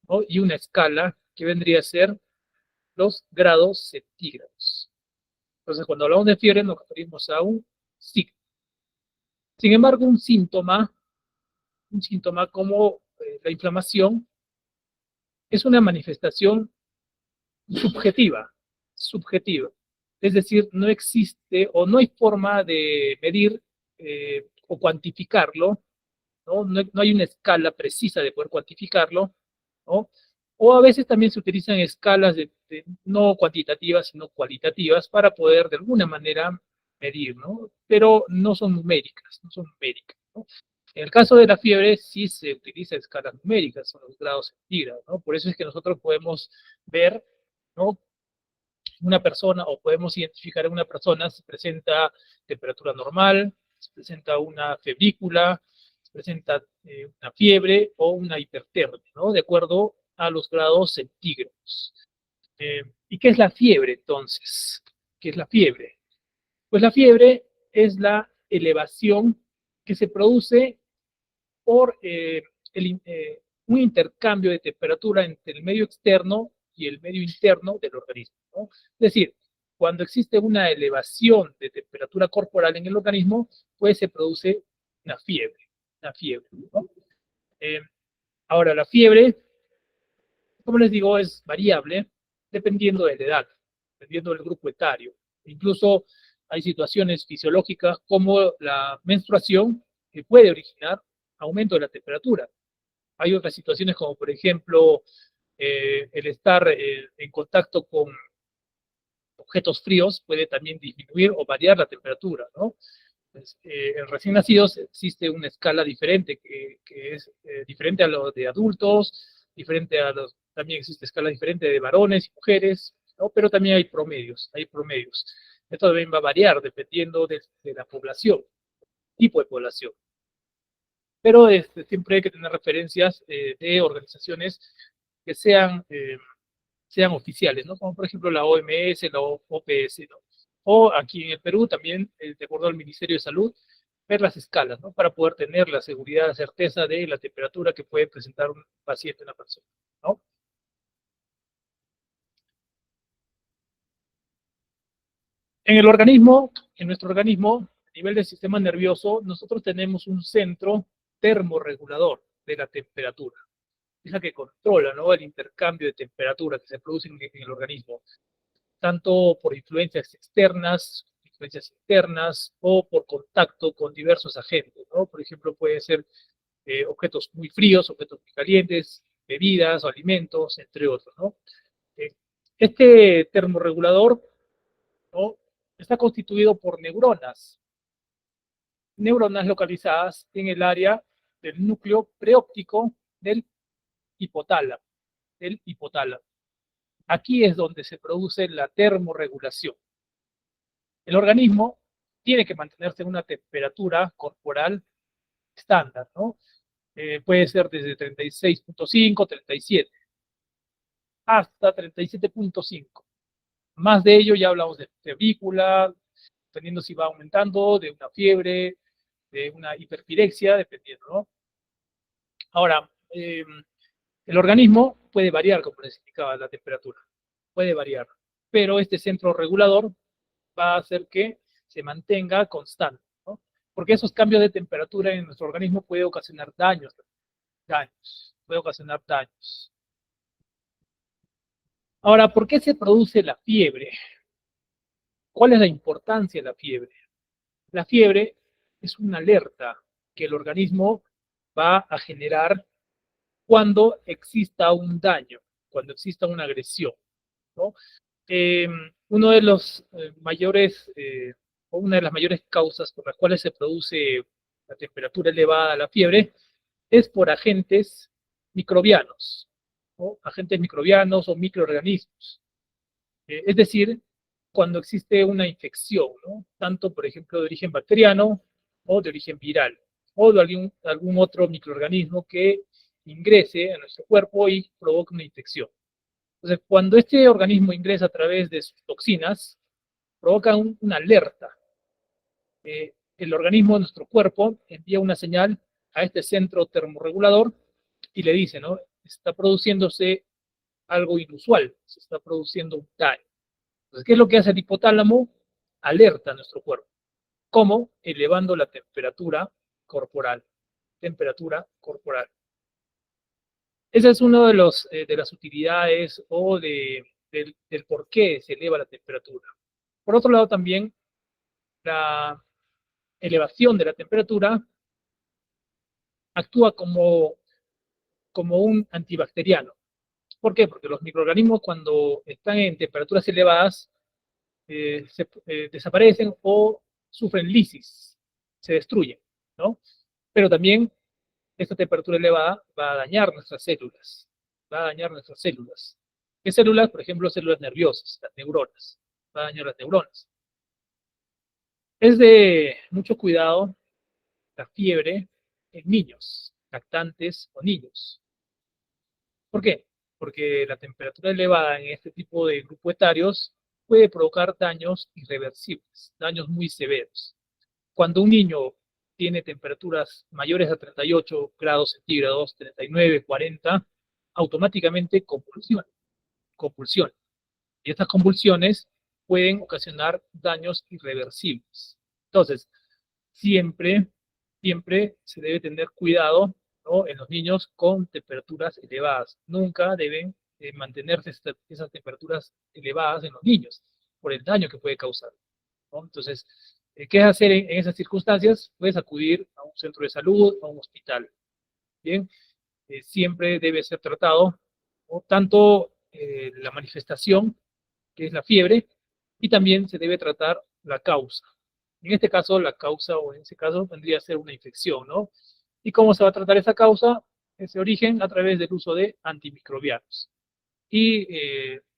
¿no? Y una escala que vendría a ser los grados centígrados. Entonces, cuando hablamos de fiebre nos referimos a un signo. Sin embargo, un síntoma como la inflamación es una manifestación subjetiva. Es decir, no existe o no hay forma de medir o cuantificarlo, ¿no? No hay una escala precisa de poder cuantificarlo, ¿no? O a veces también se utilizan escalas no cuantitativas, sino cualitativas para poder de alguna manera medir, ¿no? Pero no son numéricas, no son numéricas, ¿no? En el caso de la fiebre sí se utiliza escalas numéricas, son los grados centígrados, ¿no? Por eso es que nosotros podemos ver, ¿no? Una persona, o podemos identificar a una persona si presenta temperatura normal, si presenta una febrícula, si presenta una fiebre o una hipertermia, ¿no? De acuerdo a los grados centígrados. ¿Y qué es la fiebre entonces? ¿Qué es la fiebre? Pues la fiebre es la elevación que se produce por un intercambio de temperatura entre el medio externo y el medio interno del organismo, ¿no? Es decir, cuando existe una elevación de temperatura corporal en el organismo, pues se produce una fiebre, ¿no? Eh, Ahora, la fiebre, como les digo, es variable dependiendo de la edad, dependiendo del grupo etario. Incluso hay situaciones fisiológicas como la menstruación que puede originar aumento de la temperatura. Hay otras situaciones como, por ejemplo, el estar en contacto con objetos fríos puede también disminuir o variar la temperatura, ¿no? Pues, en recién nacidos existe una escala diferente, que es diferente a lo de adultos, diferente a los, también existe escala diferente de varones y mujeres, ¿no? Pero también hay promedios, hay promedios. Esto también va a variar dependiendo de la población, tipo de población. Pero siempre hay que tener referencias de organizaciones que sean oficiales, ¿no? Como por ejemplo la OMS, la OPS, ¿no? O aquí en el Perú también, de acuerdo al Ministerio de Salud, ver las escalas, ¿no? Para poder tener la seguridad, la certeza de la temperatura que puede presentar un paciente, una persona, ¿no? En el organismo, en nuestro organismo, a nivel del sistema nervioso, nosotros tenemos un centro termorregulador de la temperatura. Es la que controla, ¿no? El intercambio de temperatura que se produce en el organismo, tanto por influencias externas, influencias internas o por contacto con diversos agentes, ¿no? Por ejemplo, puede ser objetos muy fríos, objetos muy calientes, bebidas o alimentos, entre otros, ¿no? Eh, este termorregulador, ¿no? Está constituido por neuronas localizadas en el área del núcleo preóptico del hipotálamo, del hipotálamo. Aquí es donde se produce la termorregulación. El organismo tiene que mantenerse en una temperatura corporal estándar, ¿no? Puede ser desde 36.5, 37, hasta 37.5. Más de ello ya hablamos de febrícula, dependiendo si va aumentando, de una fiebre, de una hiperpirexia, dependiendo, ¿no? Ahora, el organismo puede variar, como les indicaba, la temperatura, puede variar, pero este centro regulador va a hacer que se mantenga constante, ¿no? Porque esos cambios de temperatura en nuestro organismo puede ocasionar puede ocasionar daños. Ahora, ¿por qué se produce la fiebre? ¿Cuál es la importancia de la fiebre? La fiebre es una alerta que el organismo va a generar cuando exista un daño, cuando exista una agresión, ¿no? Eh, uno de los mayores, o una de las mayores causas por las cuales se produce la temperatura elevada, la fiebre, es por agentes microbianos, ¿no? Agentes microbianos o microorganismos. Es decir, cuando existe una infección, ¿no? Tanto, por ejemplo, de origen bacteriano o de origen viral, o de algún otro microorganismo que ingrese a nuestro cuerpo y provoque una infección. Entonces, cuando este organismo ingresa a través de sus toxinas, provoca una alerta. El organismo de nuestro cuerpo envía una señal a este centro termorregulador y le dice, ¿no? Está produciéndose algo inusual, se está produciendo un daño. Entonces, ¿qué es lo que hace el hipotálamo? Alerta a nuestro cuerpo. ¿Cómo? Elevando la temperatura corporal. Temperatura corporal. Esa es una de las utilidades o del por qué se eleva la temperatura. Por otro lado, también la elevación de la temperatura actúa como un antibacteriano. ¿Por qué? Porque los microorganismos cuando están en temperaturas elevadas desaparecen o sufren lisis, se destruyen, ¿no? Pero también esta temperatura elevada va a dañar nuestras células, va a dañar nuestras células. ¿Qué células? Por ejemplo, células nerviosas, las neuronas, va a dañar las neuronas. Es de mucho cuidado la fiebre en niños, lactantes o niños. ¿Por qué? Porque la temperatura elevada en este tipo de grupos etarios puede provocar daños irreversibles, daños muy severos. Cuando un niño tiene temperaturas mayores a 38 grados centígrados, 39, 40, automáticamente convulsiona. Y estas convulsiones pueden ocasionar daños irreversibles. Entonces, siempre, siempre se debe tener cuidado, ¿no?, en los niños con temperaturas elevadas. Nunca deben mantenerse esas temperaturas elevadas en los niños por el daño que puede causar, ¿no? Entonces, ¿qué hacer en esas circunstancias? Puedes acudir a un centro de salud, a un hospital. Bien, siempre debe ser tratado, ¿no?, tanto la manifestación, que es la fiebre, y también se debe tratar la causa. En este caso, la causa, o en ese caso, vendría a ser una infección, ¿no? ¿Y cómo se va a tratar esa causa? Ese origen a través del uso de antimicrobianos. Y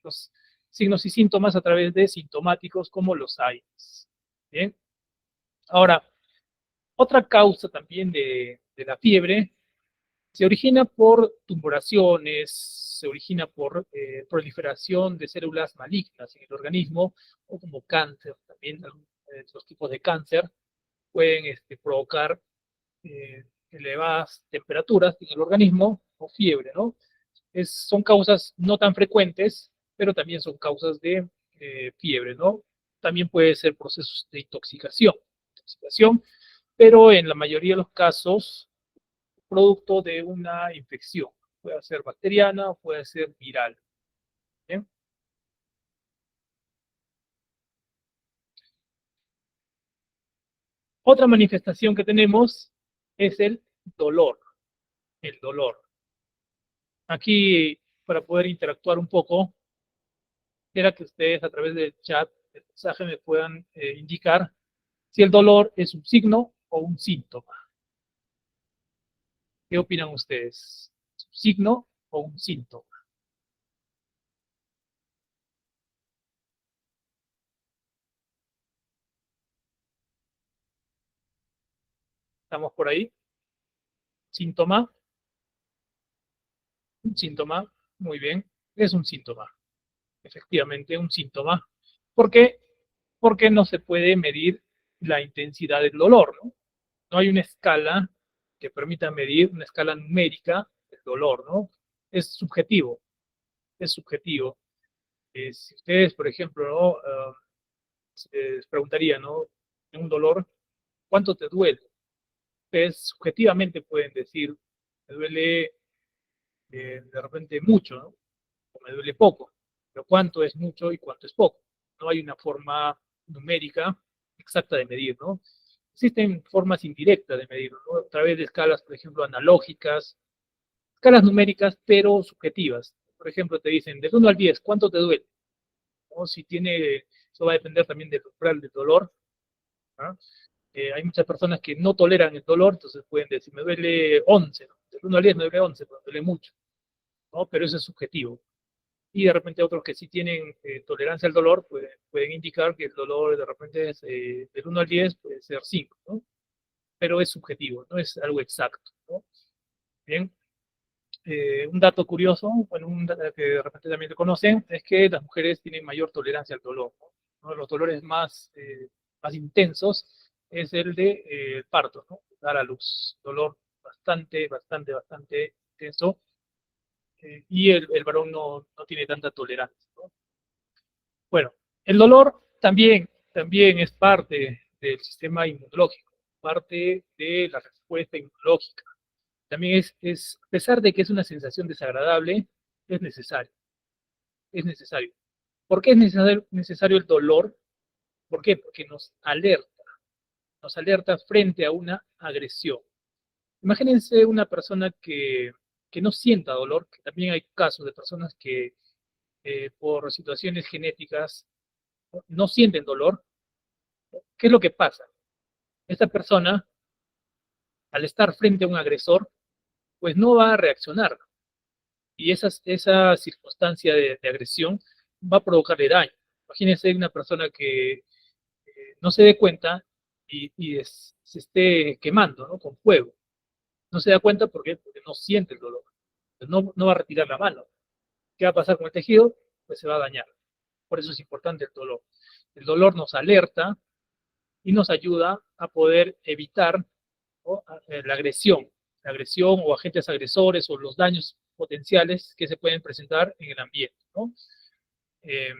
los signos y síntomas a través de sintomáticos como los AINES. Bien. Ahora, otra causa también de la fiebre se origina por tumoraciones, se origina por proliferación de células malignas en el organismo, o como cáncer. También los tipos de cáncer pueden provocar elevadas temperaturas en el organismo o fiebre, ¿no? Son causas no tan frecuentes, pero también son causas de fiebre, ¿no? También puede ser procesos de intoxicación, pero en la mayoría de los casos, producto de una infección. Puede ser bacteriana o puede ser viral. ¿Bien? Otra manifestación que tenemos es el dolor. El dolor. Aquí, para poder interactuar un poco, quisiera que ustedes a través del chat, del mensaje, me puedan indicar si el dolor es un signo o un síntoma. ¿Qué opinan ustedes? ¿Es un signo o un síntoma? ¿Estamos por ahí? ¿Síntoma? Un síntoma. Muy bien. Es un síntoma. Efectivamente, un síntoma. ¿Por qué? Porque no se puede medir la intensidad del dolor, ¿no? No hay una escala que permita medir, una escala numérica del dolor, ¿no? Es subjetivo, es subjetivo. Si ustedes, por ejemplo, ¿no?, se les preguntaría, ¿no?, en un dolor, ¿cuánto te duele? Ustedes subjetivamente pueden decir, me duele de repente mucho, ¿no?, o me duele poco, pero ¿cuánto es mucho y cuánto es poco? No hay una forma numérica exacta de medir, ¿no? Existen formas indirectas de medirlo, ¿no?, a través de escalas, por ejemplo, analógicas, escalas numéricas, pero subjetivas. Por ejemplo, te dicen, del 1 al 10, ¿cuánto te duele? ¿No? Si tiene, eso va a depender también del umbral del dolor, ¿no? Hay muchas personas que no toleran el dolor, entonces pueden decir, me duele 11, ¿no? Del 1 al 10 me duele 11, pero me duele mucho, ¿no? Pero eso es subjetivo. Y de repente otros que sí tienen tolerancia al dolor pueden indicar que el dolor de repente es del 1 al 10 puede ser 5, ¿no? Pero es subjetivo, no es algo exacto, ¿no? Bien. Un dato curioso, bueno, un dato que de repente también lo conocen, es que las mujeres tienen mayor tolerancia al dolor, ¿no? Uno de los dolores más intensos es el de parto, ¿no? Dar a luz. Dolor bastante, bastante, bastante intenso. Y el varón no tiene tanta tolerancia, ¿no? Bueno, el dolor también es parte del sistema inmunológico, parte de la respuesta inmunológica. También a pesar de que es una sensación desagradable, es necesario, es necesario. ¿Por qué es necesario el dolor? ¿Por qué? Porque nos alerta frente a una agresión. Imagínense una persona que que no sienta dolor, que también hay casos de personas que por situaciones genéticas no sienten dolor. ¿Qué es lo que pasa? Esta persona, al estar frente a un agresor, pues no va a reaccionar. Y esa circunstancia de agresión va a provocarle daño. Imagínense una persona que no se dé cuenta y se esté quemando, ¿no? Con fuego. No se da cuenta porque no siente el dolor. Pues no va a retirar la mano. ¿Qué va a pasar con el tejido? Pues se va a dañar. Por eso es importante el dolor. El dolor nos alerta y nos ayuda a poder evitar, ¿no?, la agresión o agentes agresores o los daños potenciales que se pueden presentar en el ambiente, ¿no? Eh,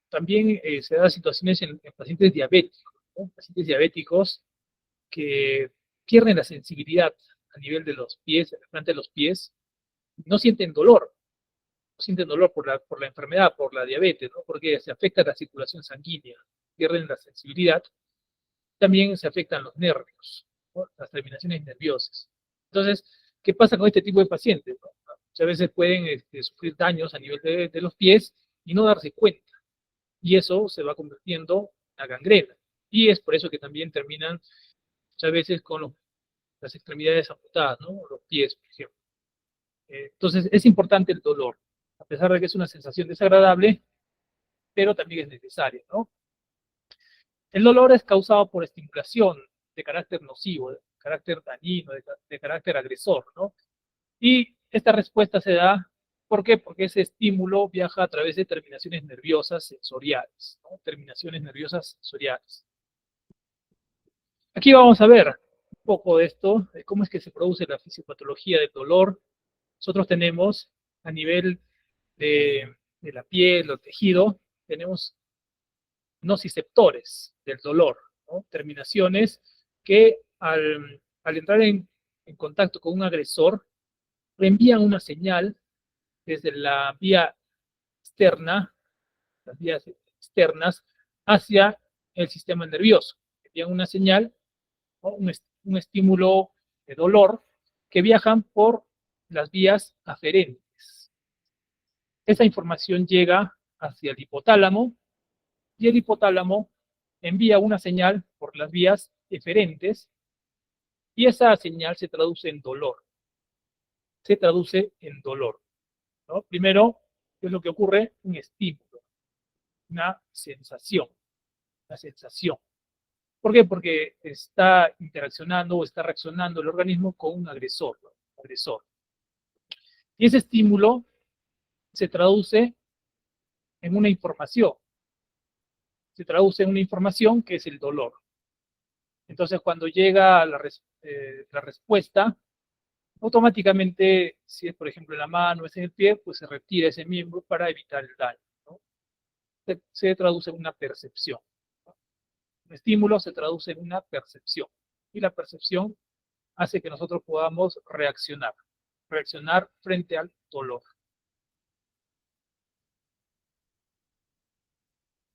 También se dan situaciones en pacientes diabéticos, ¿no? Pacientes diabéticos que pierden la sensibilidad a nivel de los pies, en la planta de los pies, no sienten dolor, no sienten dolor por la enfermedad, por la diabetes, ¿no? Porque se afecta la circulación sanguínea, pierden la sensibilidad, también se afectan los nervios, ¿no?, las terminaciones nerviosas. Entonces, ¿qué pasa con este tipo de pacientes? ¿No? Muchas veces pueden sufrir daños a nivel de los pies y no darse cuenta. Y eso se va convirtiendo en la gangrena. Y es por eso que también terminan muchas veces con las extremidades amputadas, ¿no? Los pies, por ejemplo. Entonces, es importante el dolor, a pesar de que es una sensación desagradable, pero también es necesaria, ¿no? El dolor es causado por estimulación de carácter nocivo, de carácter dañino, de carácter agresor, ¿no? Y esta respuesta se da, ¿por qué? Porque ese estímulo viaja a través de terminaciones nerviosas sensoriales, ¿no? Terminaciones nerviosas sensoriales. Aquí vamos a ver un poco de esto, de cómo es que se produce la fisiopatología del dolor. Nosotros tenemos a nivel de la piel, el tejido, tenemos nociceptores del dolor, ¿no? Terminaciones que al entrar en contacto con un agresor, envían una señal desde la vía externa, las vías externas, hacia el sistema nervioso. Envían una señal, ¿no?, un estímulo de dolor que viajan por las vías aferentes. Esa información llega hacia el hipotálamo y el hipotálamo envía una señal por las vías eferentes y esa señal se traduce en dolor. Se traduce en dolor, ¿no? Primero, ¿qué es lo que ocurre? Un estímulo, una sensación, una sensación. ¿Por qué? Porque está interaccionando o está reaccionando el organismo con un agresor, ¿no? Agresor. Y ese estímulo se traduce en una información. Se traduce en una información que es el dolor. Entonces, cuando llega la respuesta, automáticamente, si es por ejemplo en la mano o es en el pie, pues se retira ese miembro para evitar el daño, ¿no? Se traduce en una percepción, ¿no? Un estímulo se traduce en una percepción. Y la percepción hace que nosotros podamos reaccionar frente al dolor.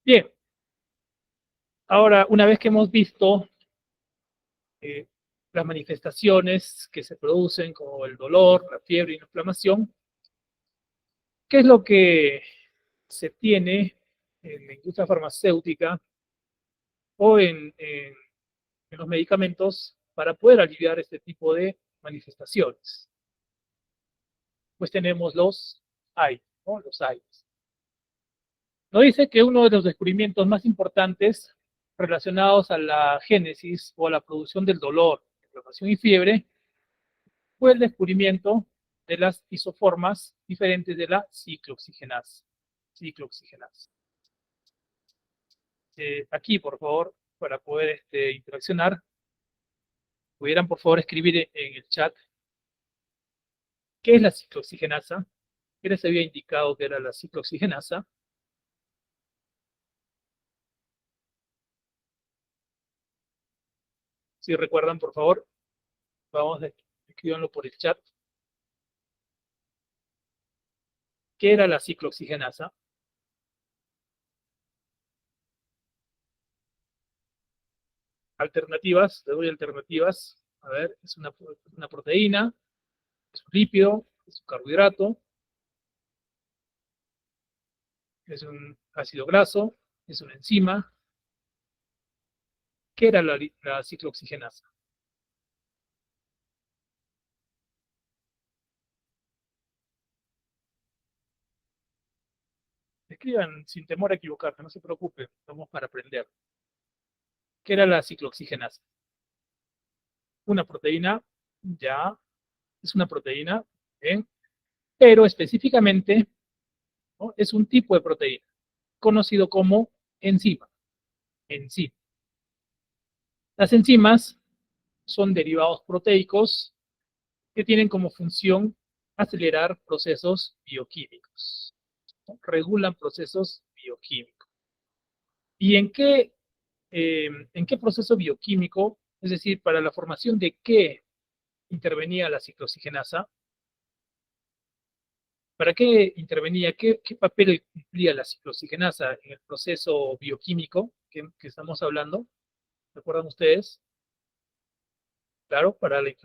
Bien, ahora una vez que hemos visto eh, las manifestaciones que se producen como el dolor, la fiebre y la inflamación, ¿qué es lo que se tiene en la industria farmacéutica o en los medicamentos para poder aliviar este tipo de manifestaciones? Pues tenemos los AINES, ¿no? Los AINES. Nos dice que uno de los descubrimientos más importantes relacionados a la génesis o a la producción del dolor, inflamación y fiebre fue el descubrimiento de las isoformas diferentes de la ciclooxigenasa. Ciclooxigenasa. Aquí, por favor, para poder interaccionar, pudieran por favor escribir en el chat qué es la ciclooxigenasa, qué les había indicado que era la ciclooxigenasa. Si recuerdan, por favor, vamos a escribirlo por el chat. ¿Qué era la ciclooxigenasa? Alternativas, le doy alternativas. A ver, es una proteína Es un lípido, es un carbohidrato, es un ácido graso, es una enzima. ¿Qué era la ciclooxigenasa? Escriban sin temor a equivocarse, no se preocupen, estamos para aprender. ¿Qué era la ciclooxigenasa? Una proteína, ya, es una proteína, ¿bien? Pero específicamente, ¿no?, es un tipo de proteína, conocido como enzima. Enzima. Las enzimas son derivados proteicos que tienen como función acelerar procesos bioquímicos, ¿no? Regulan procesos bioquímicos. ¿Y en qué proceso bioquímico, es decir, para la formación de qué intervenía la ciclooxigenasa? ¿Para qué intervenía? ¿Qué papel cumplía la ciclooxigenasa en el proceso bioquímico que estamos hablando? ¿Recuerdan ustedes? Claro, para el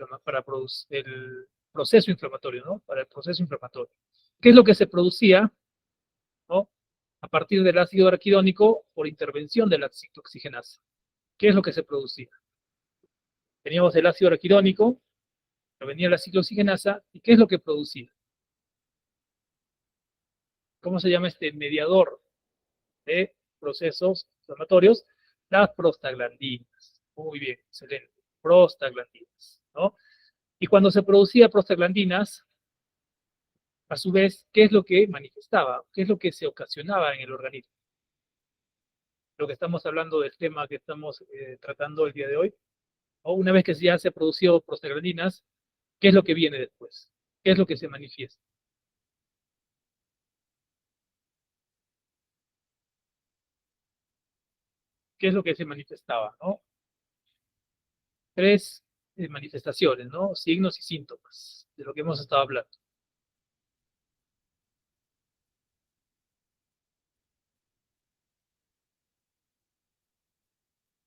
proceso inflamatorio, ¿no? Para el proceso inflamatorio. ¿Qué es lo que se producía, ¿no?, a partir del ácido araquidónico por intervención de la ciclooxigenasa? ¿Qué es lo que se producía? Teníamos el ácido araquidónico, venía la ciclooxigenasa, ¿y qué es lo que producía? ¿Cómo se llama este mediador de procesos inflamatorios? Las prostaglandinas. Muy bien, excelente. Prostaglandinas, ¿no? Y cuando se producía prostaglandinas, a su vez, ¿qué es lo que manifestaba? ¿Qué es lo que se ocasionaba en el organismo? Lo que estamos hablando del tema que estamos tratando el día de hoy. O una vez que ya se produció prostaglandinas, ¿qué es lo que viene después? ¿Qué es lo que se manifiesta? ¿Qué es lo que se manifestaba, no? Tres manifestaciones, ¿no? Signos y síntomas de lo que hemos estado hablando.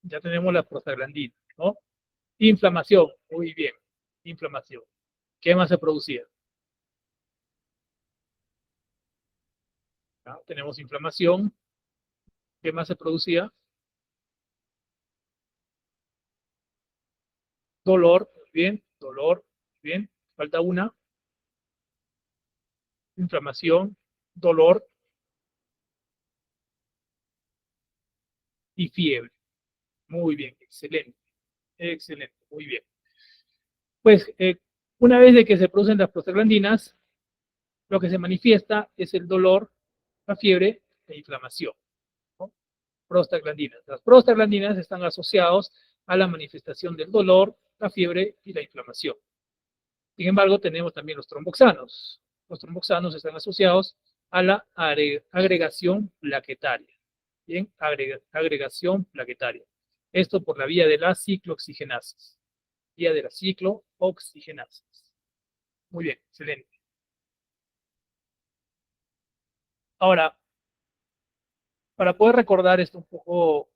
Ya tenemos la prostaglandina, ¿no? Inflamación, muy bien, inflamación. ¿Qué más se producía? ¿No? Tenemos inflamación. ¿Qué más se producía? Dolor, muy bien, dolor, muy bien. Falta una. Inflamación, dolor y fiebre. Muy bien, excelente, excelente, muy bien. Pues una vez de que se producen las prostaglandinas, lo que se manifiesta es el dolor, la fiebre e inflamación, ¿no? Prostaglandinas. Las prostaglandinas están asociados a la manifestación del dolor, la fiebre y la inflamación. Sin embargo, tenemos también los tromboxanos. Los tromboxanos están asociados a la agregación plaquetaria. Bien, agregación plaquetaria. Esto por la vía de la ciclooxigenasis. Vía de la ciclooxigenasis. Muy bien, excelente. Ahora, para poder recordar esto un poco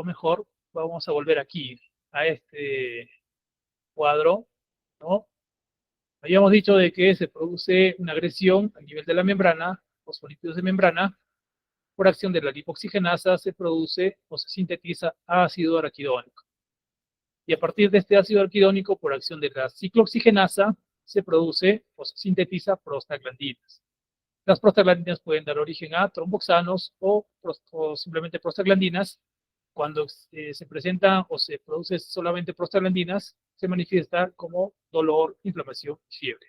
mejor, vamos a volver aquí, a este cuadro, ¿no? Habíamos dicho de que se produce una agresión a nivel de la membrana, fosfolípidos de membrana, por acción de la lipoxigenasa se produce o se sintetiza ácido araquidónico. Y a partir de este ácido araquidónico, por acción de la ciclooxigenasa, se produce o se sintetiza prostaglandinas. Las prostaglandinas pueden dar origen a tromboxanos o simplemente prostaglandinas. Cuando se presenta o se produce solamente prostaglandinas, se manifiesta como dolor, inflamación y fiebre.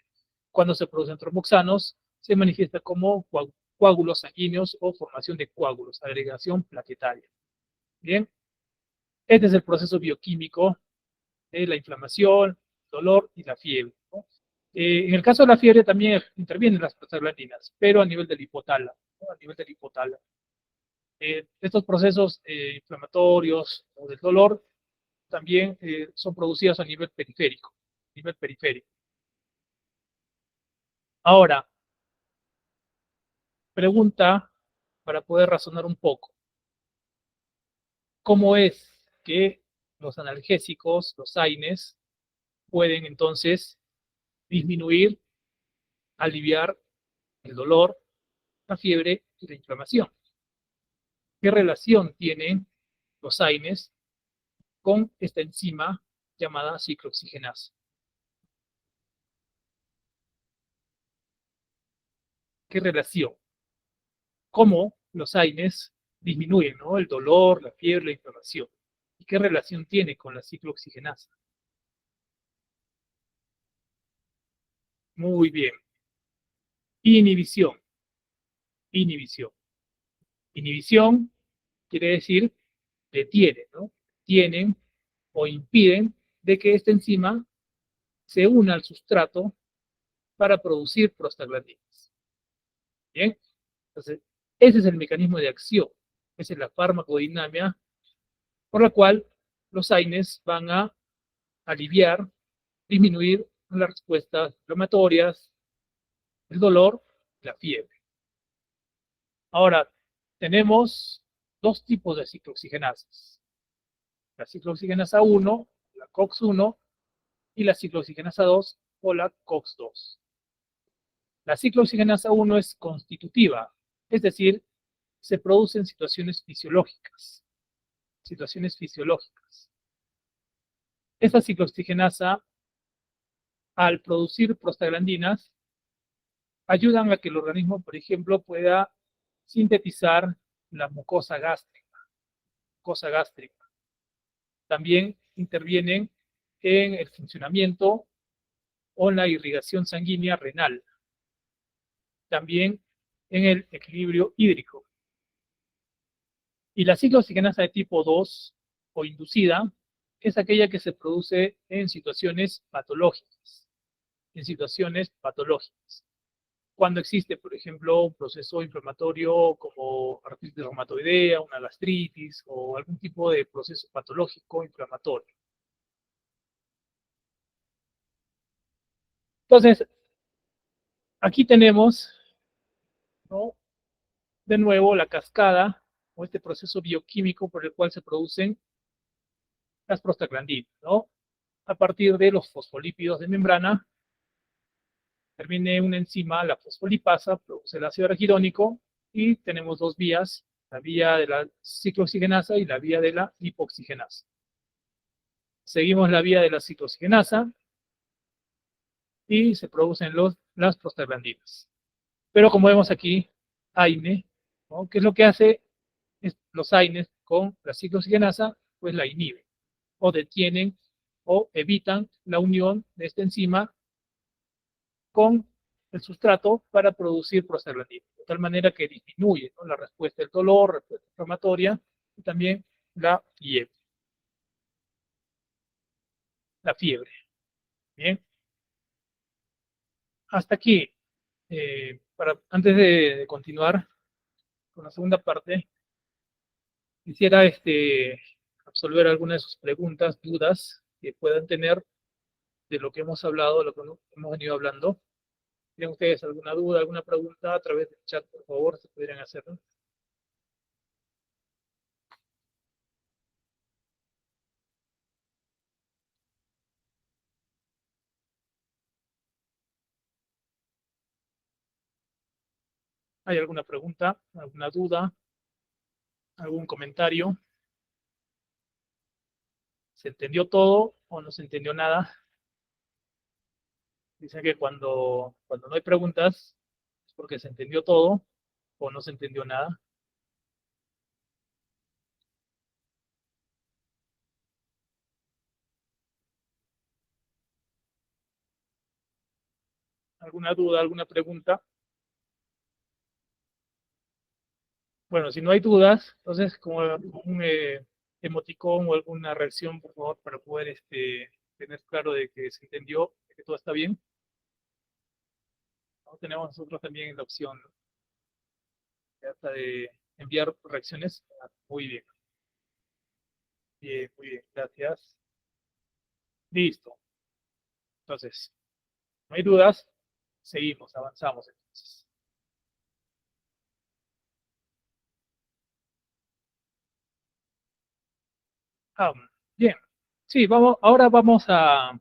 Cuando se producen tromboxanos, se manifiesta como coágulos sanguíneos o formación de coágulos, agregación plaquetaria. Bien, este es el proceso bioquímico de la inflamación, dolor y la fiebre, ¿no? En el caso de la fiebre también intervienen las prostaglandinas, pero a nivel del hipotálamo, ¿no? A nivel del hipotálamo. Estos procesos inflamatorios o del dolor también son producidos a nivel periférico, nivel periférico. Ahora, pregunta para poder razonar un poco. ¿Cómo es que los analgésicos, los AINES, pueden entonces disminuir, aliviar el dolor, la fiebre y la inflamación. ¿Qué relación tienen los AINES con esta enzima llamada ciclooxigenasa? ¿Qué relación? ¿Cómo los AINES disminuyen, ¿no?, el dolor, la fiebre, la inflamación? ¿Y qué relación tiene con la ciclooxigenasa? Muy bien. Inhibición. Inhibición. Inhibición quiere decir detienen, ¿no? Tienen o impiden de que esta enzima se una al sustrato para producir prostaglandinas. Bien, entonces ese es el mecanismo de acción, esa es la farmacodinámica por la cual los AINES van a aliviar, disminuir las respuestas inflamatorias, el dolor, la fiebre. Ahora, tenemos dos tipos de ciclooxigenasas. La ciclooxigenasa 1, la COX-1, y la ciclooxigenasa 2 o la COX-2. La ciclooxigenasa 1 es constitutiva, es decir, se produce en situaciones fisiológicas. Situaciones fisiológicas. Esta ciclooxigenasa, al producir prostaglandinas, ayudan a que el organismo, por ejemplo, pueda sintetizar la mucosa gástrica. También intervienen en el funcionamiento o en la irrigación sanguínea renal. También en el equilibrio hídrico. Y la ciclooxigenasa de tipo 2 o inducida es aquella que se produce en situaciones patológicas. En situaciones patológicas. Cuando existe, por ejemplo, un proceso inflamatorio como artritis reumatoidea, una gastritis o algún tipo de proceso patológico inflamatorio. Entonces, aquí tenemos, ¿no?, de nuevo la cascada o este proceso bioquímico por el cual se producen las prostaglandinas, ¿no? A partir de los fosfolípidos de membrana, termine una enzima, la fosfolipasa, produce el ácido araquidónico y tenemos dos vías, la vía de la ciclooxigenasa y la vía de la lipoxigenasa. Seguimos la vía de la ciclooxigenasa y se producen las prostaglandinas. Pero como vemos aquí, AINE, ¿no?, ¿qué es lo que hace los AINES con la ciclooxigenasa? Pues la inhiben o detienen o evitan la unión de esta enzima con el sustrato para producir prostaglandinas, de tal manera que disminuye, ¿no?, la respuesta del dolor, la respuesta inflamatoria y también la fiebre. La fiebre. Bien. Hasta aquí. Antes de continuar con la segunda parte, quisiera absolver algunas de sus preguntas, dudas que puedan tener de lo que hemos hablado, de lo que hemos venido hablando. ¿Tienen ustedes alguna duda, alguna pregunta? A través del chat, por favor, se pudieran hacer, ¿no? ¿Hay alguna pregunta, alguna duda, algún comentario? ¿Se entendió todo o no se entendió nada? Dicen que cuando no hay preguntas es porque se entendió todo o no se entendió nada. ¿Alguna duda, alguna pregunta? Bueno, si no hay dudas, entonces como un emoticón o alguna reacción, por favor, para poder tener claro de que se entendió, de que todo está bien. ¿No? Tenemos nosotros también la opción, ¿no?, hasta de enviar reacciones. Muy bien. Bien, muy bien, gracias. Listo. Entonces, no hay dudas, seguimos, avanzamos entonces. Ah, bien. Sí, ahora vamos a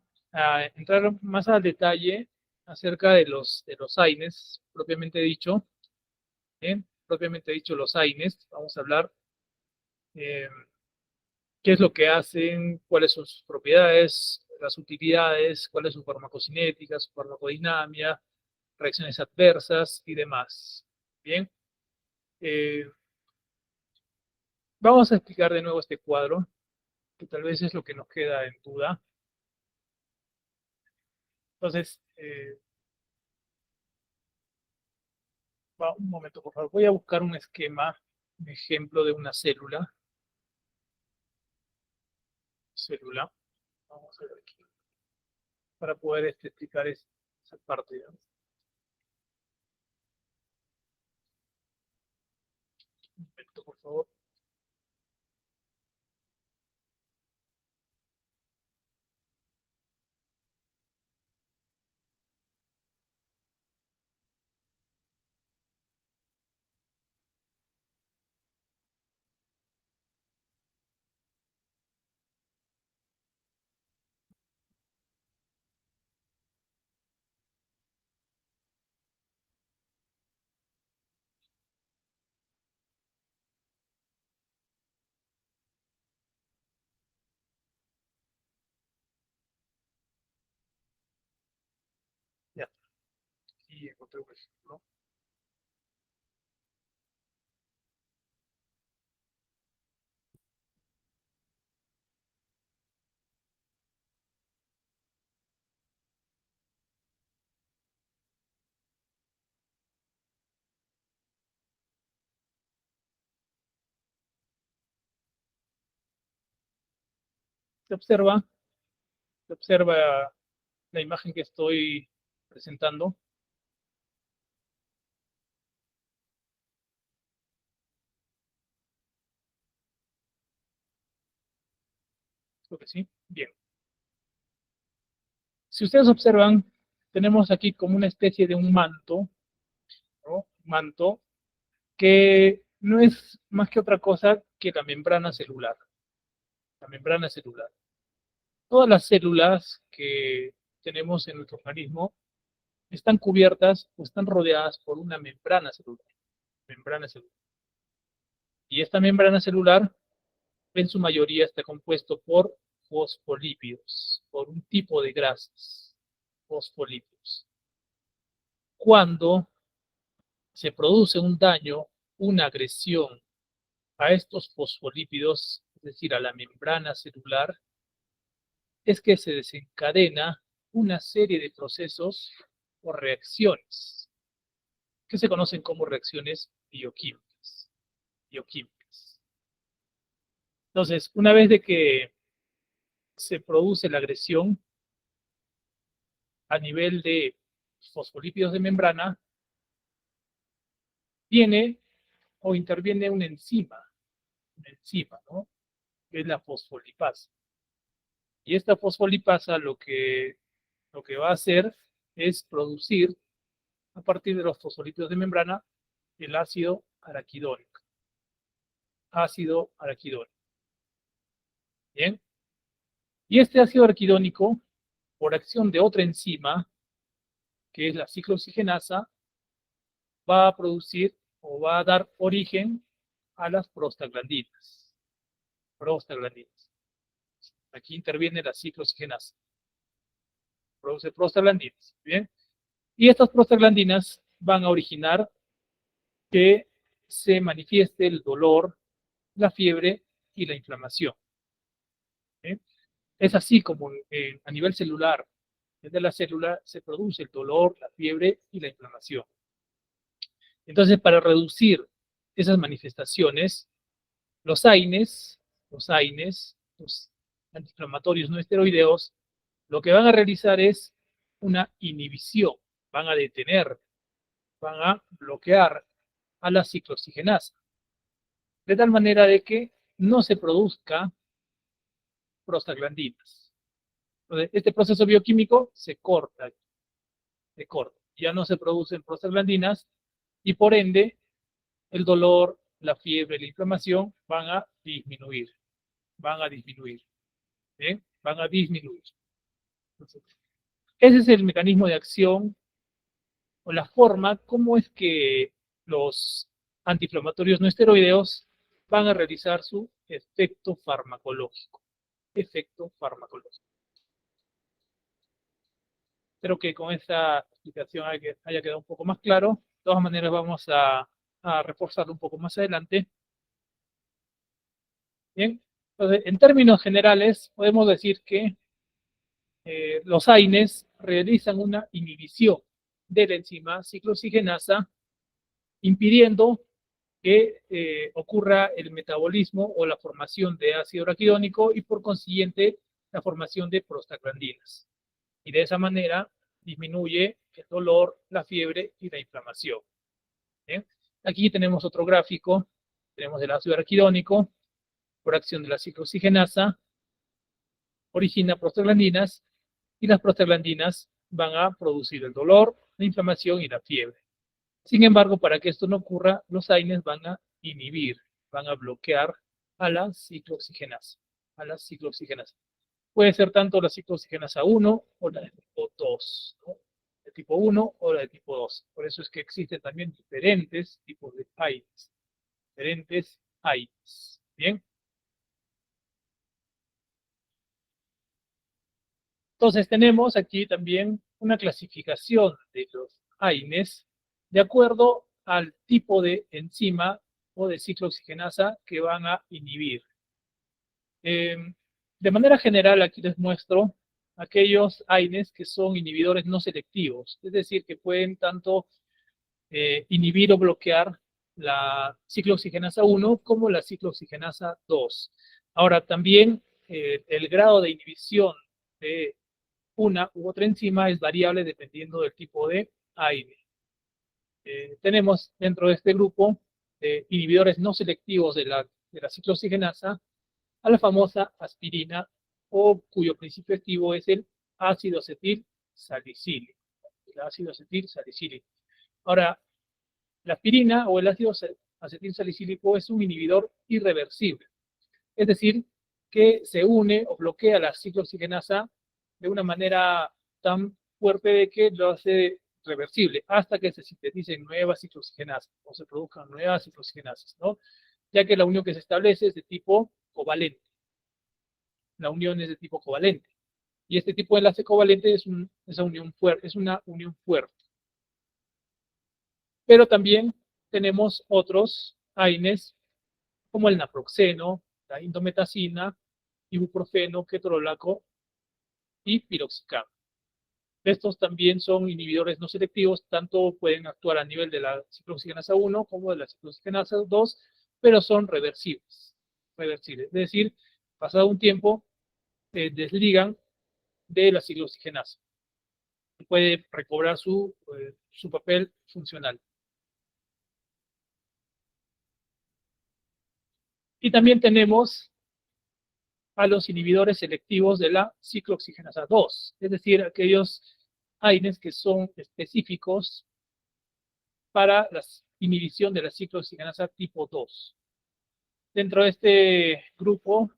entrar más al detalle acerca de los AINES, propiamente dicho. Bien, propiamente dicho, los AINES. Vamos a hablar eh, qué es lo que hacen, cuáles son sus propiedades, las utilidades, cuál es su farmacocinética, su farmacodinámica, reacciones adversas y demás. Bien, eh, vamos a explicar de nuevo este cuadro, que tal vez es lo que nos queda en duda. Entonces, un momento, por favor. Voy a buscar un esquema, un ejemplo de una célula. Vamos a ver aquí, para poder explicar esa parte. ¿No? Un momento, por favor. Ya, y encontré un ejemplo. Se observa, se observa la imagen que estoy presentando. Creo que sí. Bien. Si ustedes observan, tenemos aquí como una especie de un manto, ¿no? Un manto que no es más que otra cosa que la membrana celular. La membrana celular. Todas las células que tenemos en nuestro organismo están cubiertas o están rodeadas por una membrana celular. Membrana celular. Y esta membrana celular, en su mayoría, está compuesto por fosfolípidos, por un tipo de grasas, fosfolípidos. Cuando se produce un daño, una agresión a estos fosfolípidos, es decir, a la membrana celular, es que se desencadena una serie de procesos o reacciones que se conocen como reacciones bioquímicas. Bioquímicas. Entonces, una vez de que se produce la agresión a nivel de fosfolípidos de membrana, viene o interviene una enzima, ¿no? Que es la fosfolipasa. Y esta fosfolipasa lo que va a hacer es producir, a partir de los fosfolípidos de membrana, el ácido araquidónico. Ácido araquidónico. Bien. Y este ácido araquidónico, por acción de otra enzima, que es la ciclooxigenasa, va a producir o va a dar origen a las prostaglandinas. Prostaglandinas. Aquí interviene la ciclooxigenasa. Produce prostaglandinas. Bien. Y estas prostaglandinas van a originar que se manifieste el dolor, la fiebre y la inflamación. ¿Sí? Es así como a nivel celular, desde la célula se produce el dolor, la fiebre y la inflamación. Entonces, para reducir esas manifestaciones, los AINES, los antiinflamatorios no esteroideos, lo que van a realizar es una inhibición, van a detener, van a bloquear a la ciclooxigenasa, de tal manera de que no se produzca prostaglandinas. Entonces, este proceso bioquímico se corta, ya no se producen prostaglandinas y por ende el dolor, la fiebre, la inflamación van a disminuir, ¿bien? Van a disminuir. Entonces, ese es el mecanismo de acción o la forma, cómo es que los antiinflamatorios no esteroideos van a realizar su efecto farmacológico. Efecto farmacológico. Espero que con esta explicación haya quedado un poco más claro. De todas maneras, vamos a reforzarlo un poco más adelante. Bien, entonces, en términos generales, podemos decir que los AINES realizan una inhibición de la enzima ciclooxigenasa, impidiendo que ocurra el metabolismo o la formación de ácido araquidónico y por consiguiente la formación de prostaglandinas. Y de esa manera disminuye el dolor, la fiebre y la inflamación. ¿Bien? Aquí tenemos otro gráfico, tenemos el ácido araquidónico, por acción de la ciclooxigenasa, origina prostaglandinas y las prostaglandinas van a producir el dolor, la inflamación y la fiebre. Sin embargo, para que esto no ocurra, los AINES van a inhibir, van a bloquear a la ciclooxigenasa, Puede ser tanto la ciclooxigenasa 1 o la de tipo 2, ¿no? De tipo 1 o la de tipo 2. Por eso es que existen también diferentes tipos de AINES. Diferentes AINES. Bien. Entonces tenemos aquí también una clasificación de los AINES de acuerdo al tipo de enzima o de ciclooxigenasa que van a inhibir. De manera general, aquí les muestro aquellos AINES que son inhibidores no selectivos, es decir, que pueden tanto inhibir o bloquear la ciclooxigenasa 1 como la ciclooxigenasa 2. Ahora, también el grado de inhibición de una u otra enzima es variable dependiendo del tipo de AINE. Tenemos dentro de este grupo inhibidores no selectivos de la ciclooxigenasa a la famosa aspirina, o cuyo principio activo es el ácido acetil salicílico. El ácido acetil salicílico. Ahora, la aspirina o el ácido acetil salicílico es un inhibidor irreversible, es decir, que se une o bloquea la ciclooxigenasa de una manera tan fuerte de que lo hace reversible hasta que se sinteticen nuevas ciclooxigenasas o se produzcan nuevas ciclooxigenasas, ¿no? Ya que la unión que se establece es de tipo covalente. La unión es de tipo covalente. Y este tipo de enlace covalente es una unión fuerte. Pero también tenemos otros AINES como el naproxeno, la indometacina, ibuprofeno, ketorolaco y piroxicam. Estos también son inhibidores no selectivos, tanto pueden actuar a nivel de la ciclooxigenasa 1 como de la ciclooxigenasa 2, pero son reversibles. Es decir, pasado un tiempo, se desligan de la ciclooxigenasa. Puede recobrar su papel funcional. Y también tenemos a los inhibidores selectivos de la ciclooxigenasa 2, es decir, aquellos AINES que son específicos para la inhibición de la ciclooxigenasa tipo 2. Dentro de este grupo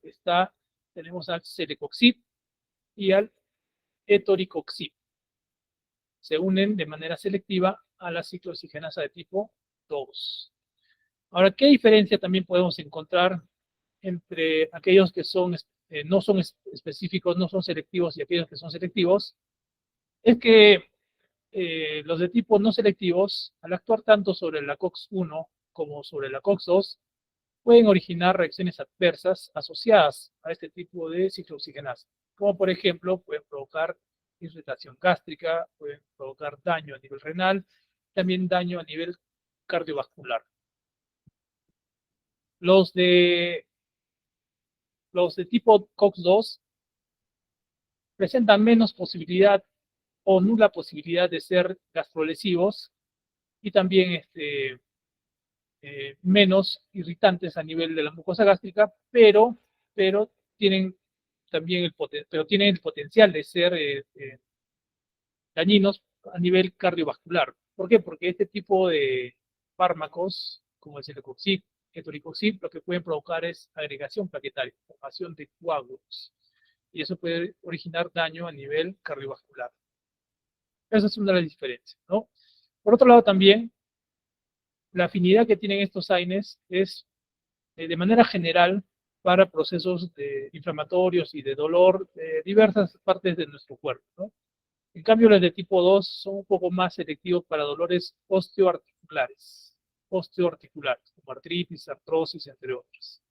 tenemos al celecoxib y al etoricoxib. Se unen de manera selectiva a la ciclooxigenasa de tipo 2. Ahora, ¿qué diferencia también podemos encontrar entre aquellos que no son específicos, no son selectivos y aquellos que son selectivos? Es que los de tipo no selectivos, al actuar tanto sobre la COX-1 como sobre la COX-2, pueden originar reacciones adversas asociadas a este tipo de ciclooxigenasa, como por ejemplo pueden provocar irritación gástrica, pueden provocar daño a nivel renal, también daño a nivel cardiovascular. Los de tipo COX-2 presentan menos posibilidad o nula posibilidad de ser gastrolesivos y también menos irritantes a nivel de la mucosa gástrica, pero tienen también tienen el potencial de ser dañinos a nivel cardiovascular. ¿Por qué? Porque este tipo de fármacos, como el celecoxib, etoricoxib, lo que pueden provocar es agregación plaquetaria, formación de coágulos. Y eso puede originar daño a nivel cardiovascular. Esa es una de las diferencias, ¿no? Por otro lado, también, la afinidad que tienen estos AINES es, de manera general, para procesos inflamatorios y de dolor de diversas partes de nuestro cuerpo, ¿no? En cambio, los de tipo 2 son un poco más selectivos para dolores osteoarticulares, como artritis, artrosis, entre otros.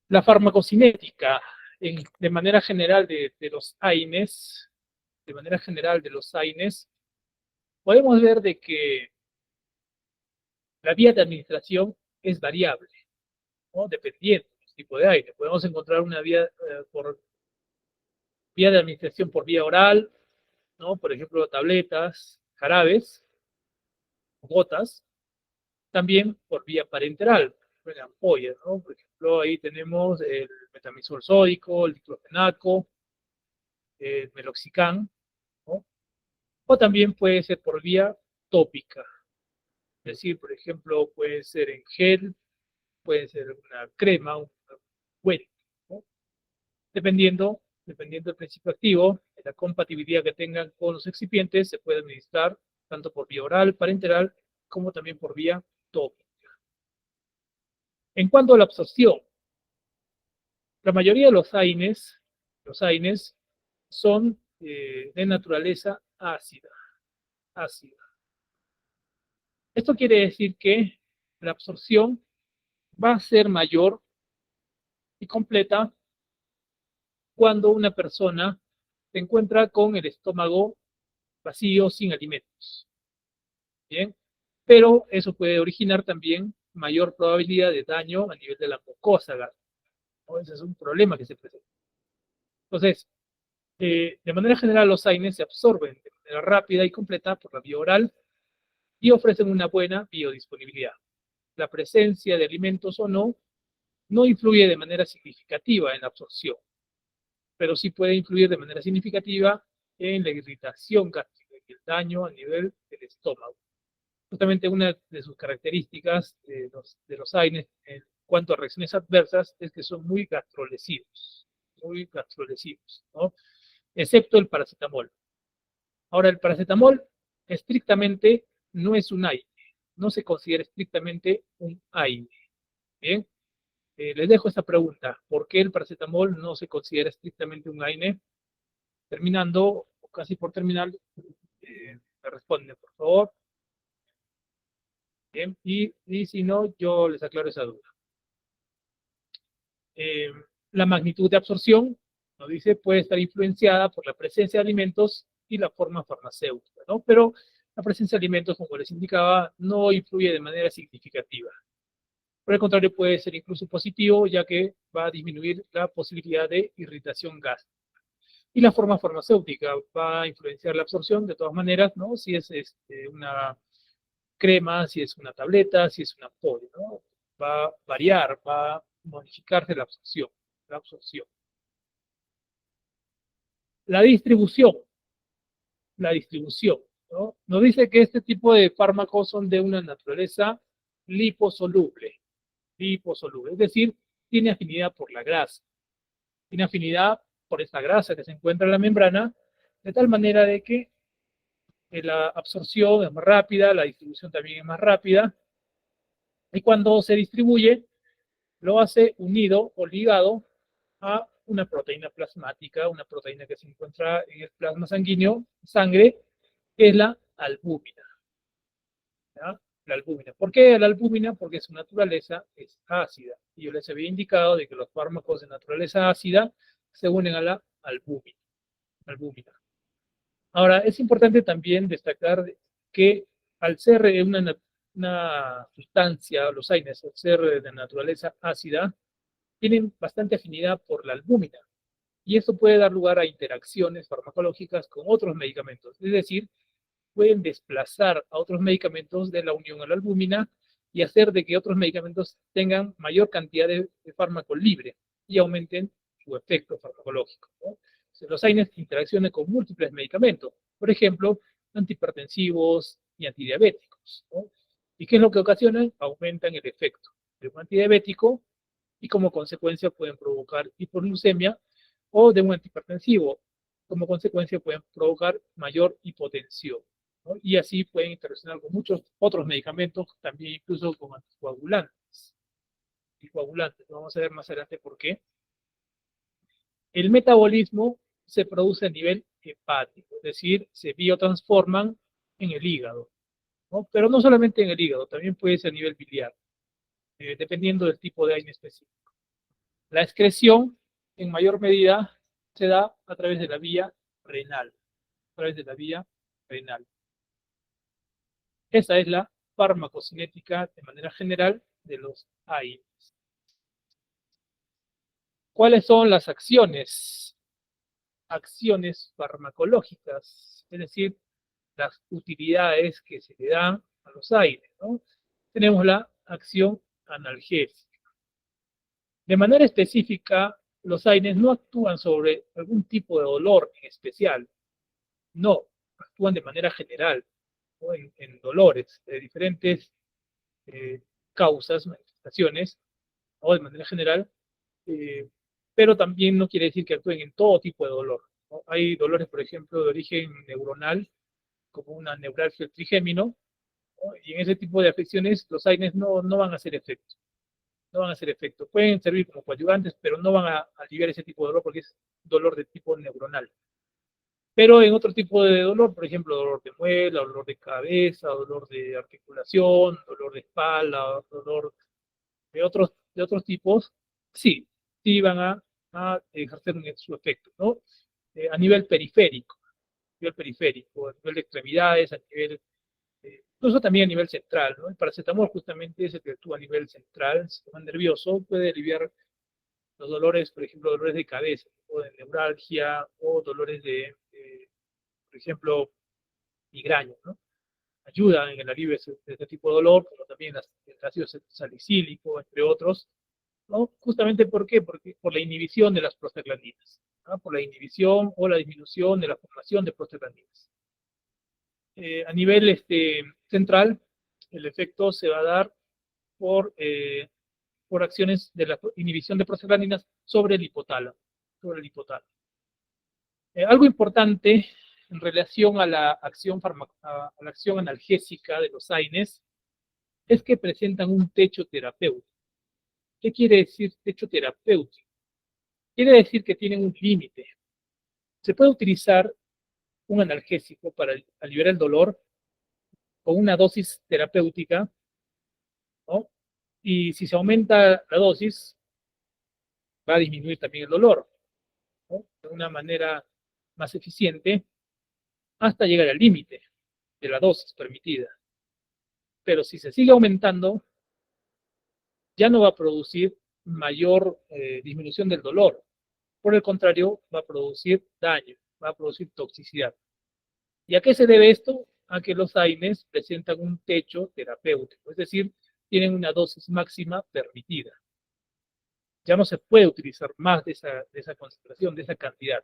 La farmacocinética, de manera general de los AINES, podemos ver de que la vía de administración es variable, ¿no? Dependiendo del tipo de AINE. Podemos encontrar una vía por vía de administración por vía oral, ¿no? Por ejemplo, tabletas, jarabes, gotas, también por vía parenteral, en ampollas, ¿no? Por ejemplo, ahí tenemos el metamizol sódico, el diclofenaco, el meloxicam, ¿no? O también puede ser por vía tópica, es decir, por ejemplo, puede ser en gel, puede ser una crema, un ungüento, ¿no? Dependiendo del principio activo, de la compatibilidad que tengan con los excipientes, se puede administrar tanto por vía oral, parenteral, como también por vía tópica. En cuanto a la absorción, la mayoría de los AINES son de naturaleza ácida. Esto quiere decir que la absorción va a ser mayor y completa cuando una persona se encuentra con el estómago vacío, sin alimentos. Bien, pero eso puede originar también mayor probabilidad de daño a nivel de la mucosa gástrica, ¿no? Ese es un problema que se presenta. Entonces, de manera general, los AINES se absorben de manera rápida y completa por la vía oral y ofrecen una buena biodisponibilidad. La presencia de alimentos o no influye de manera significativa en la absorción, pero sí puede influir de manera significativa en la irritación gástrica y el daño a nivel del estómago. Justamente una de sus características de los AINES en cuanto a reacciones adversas es que son muy gastrolesivos, ¿no? Excepto el paracetamol. Ahora, el paracetamol estrictamente no es un AINE, no se considera estrictamente un AINE. Bien, les dejo esta pregunta: ¿por qué el paracetamol no se considera estrictamente un AINE? Terminando, o casi por terminar, me responden, por favor. Bien, y si no, yo les aclaro esa duda. Eh, la magnitud de absorción, nos dice, puede estar influenciada por la presencia de alimentos y la forma farmacéutica, ¿no? Pero la presencia de alimentos, como les indicaba, no influye de manera significativa. Por el contrario, puede ser incluso positivo, ya que va a disminuir la posibilidad de irritación gástrica. Y la forma farmacéutica va a influenciar la absorción de todas maneras, ¿no? Si es una crema, si es una tableta, si es una ampolla, ¿no? Va a variar, va a modificarse la absorción. La absorción. La distribución, ¿no? Nos dice que este tipo de fármacos son de una naturaleza liposoluble, es decir, tiene afinidad por la grasa, tiene afinidad por esta grasa que se encuentra en la membrana, de tal manera de que la absorción es más rápida, la distribución también es más rápida, y cuando se distribuye, lo hace unido o ligado a una proteína plasmática, una proteína que se encuentra en el plasma sanguíneo, sangre, que es la albúmina. ¿Ya? La albúmina. ¿Por qué la albúmina? Porque su naturaleza es ácida. Y yo les había indicado de que los fármacos de naturaleza ácida se unen a la albúmina. Ahora, es importante también destacar que al ser una sustancia, los AINES, al ser de naturaleza ácida, tienen bastante afinidad por la albúmina. Y esto puede dar lugar a interacciones farmacológicas con otros medicamentos. Es decir, pueden desplazar a otros medicamentos de la unión a la albúmina y hacer de que otros medicamentos tengan mayor cantidad de fármaco libre y aumenten su efecto farmacológico, ¿no? Los AINES interaccionan con múltiples medicamentos, por ejemplo, antihipertensivos y antidiabéticos, ¿no? ¿Y qué es lo que ocasionan? Aumentan el efecto de un antidiabético y como consecuencia pueden provocar hipoglucemia, o de un antihipertensivo como consecuencia pueden provocar mayor hipotensión, ¿no? Y así pueden interaccionar con muchos otros medicamentos, también incluso con anticoagulantes. Vamos a ver más adelante por qué. El metabolismo se produce a nivel hepático, es decir, se biotransforman en el hígado, ¿no? Pero no solamente en el hígado, también puede ser a nivel biliar, dependiendo del tipo de AINE específico. La excreción, en mayor medida, se da a través de la vía renal, a través de la vía renal. Esa es la farmacocinética de manera general de los AINES. ¿Cuáles son las acciones? Acciones farmacológicas, es decir, las utilidades que se le dan a los AINES, ¿no? Tenemos la acción analgésica. De manera específica, los AINES no actúan sobre algún tipo de dolor en especial, no, actúan de manera general, ¿no? en dolores de diferentes causas, manifestaciones, o de manera general, eh, pero también no quiere decir que actúen en todo tipo de dolor, ¿no? Hay dolores, por ejemplo, de origen neuronal, como una neuralgia trigémino, ¿no? Y en ese tipo de afecciones los AINES no van a hacer efecto. No van a hacer efecto. Pueden servir como coadyuvantes, pero no van a aliviar ese tipo de dolor porque es dolor de tipo neuronal. Pero en otro tipo de dolor, por ejemplo, dolor de muela, dolor de cabeza, dolor de articulación, dolor de espalda, dolor de otros tipos, sí, sí van a ejercer su efecto, ¿no? A nivel periférico, a nivel de extremidades, a nivel, incluso también a nivel central, ¿no? El paracetamol justamente es el que actúa a nivel central, el sistema nervioso, puede aliviar los dolores, por ejemplo, dolores de cabeza, o de neuralgia, o dolores por ejemplo, migraña, ¿no? Ayudan en el alivio de este tipo de dolor, como también el ácido salicílico, entre otros, ¿no? Justamente ¿por qué? Porque por la inhibición de las prostaglandinas, ¿no? Por la inhibición o la disminución de la formación de prostaglandinas. A nivel central, el efecto se va a dar por acciones de la inhibición de prostaglandinas sobre el hipotálamo. Sobre el hipotálamo. Algo importante en relación a la acción analgésica de los AINES es que presentan un techo terapéutico. ¿Qué quiere decir techo terapéutico? Quiere decir que tienen un límite. Se puede utilizar un analgésico para aliviar el dolor con una dosis terapéutica, ¿no? Y si se aumenta la dosis, va a disminuir también el dolor, ¿no? De una manera más eficiente hasta llegar al límite de la dosis permitida. Pero si se sigue aumentando, ya no va a producir mayor disminución del dolor. Por el contrario, va a producir daño, va a producir toxicidad. ¿Y a qué se debe esto? A que los AINES presentan un techo terapéutico, es decir, tienen una dosis máxima permitida. Ya no se puede utilizar más de esa concentración, de esa cantidad.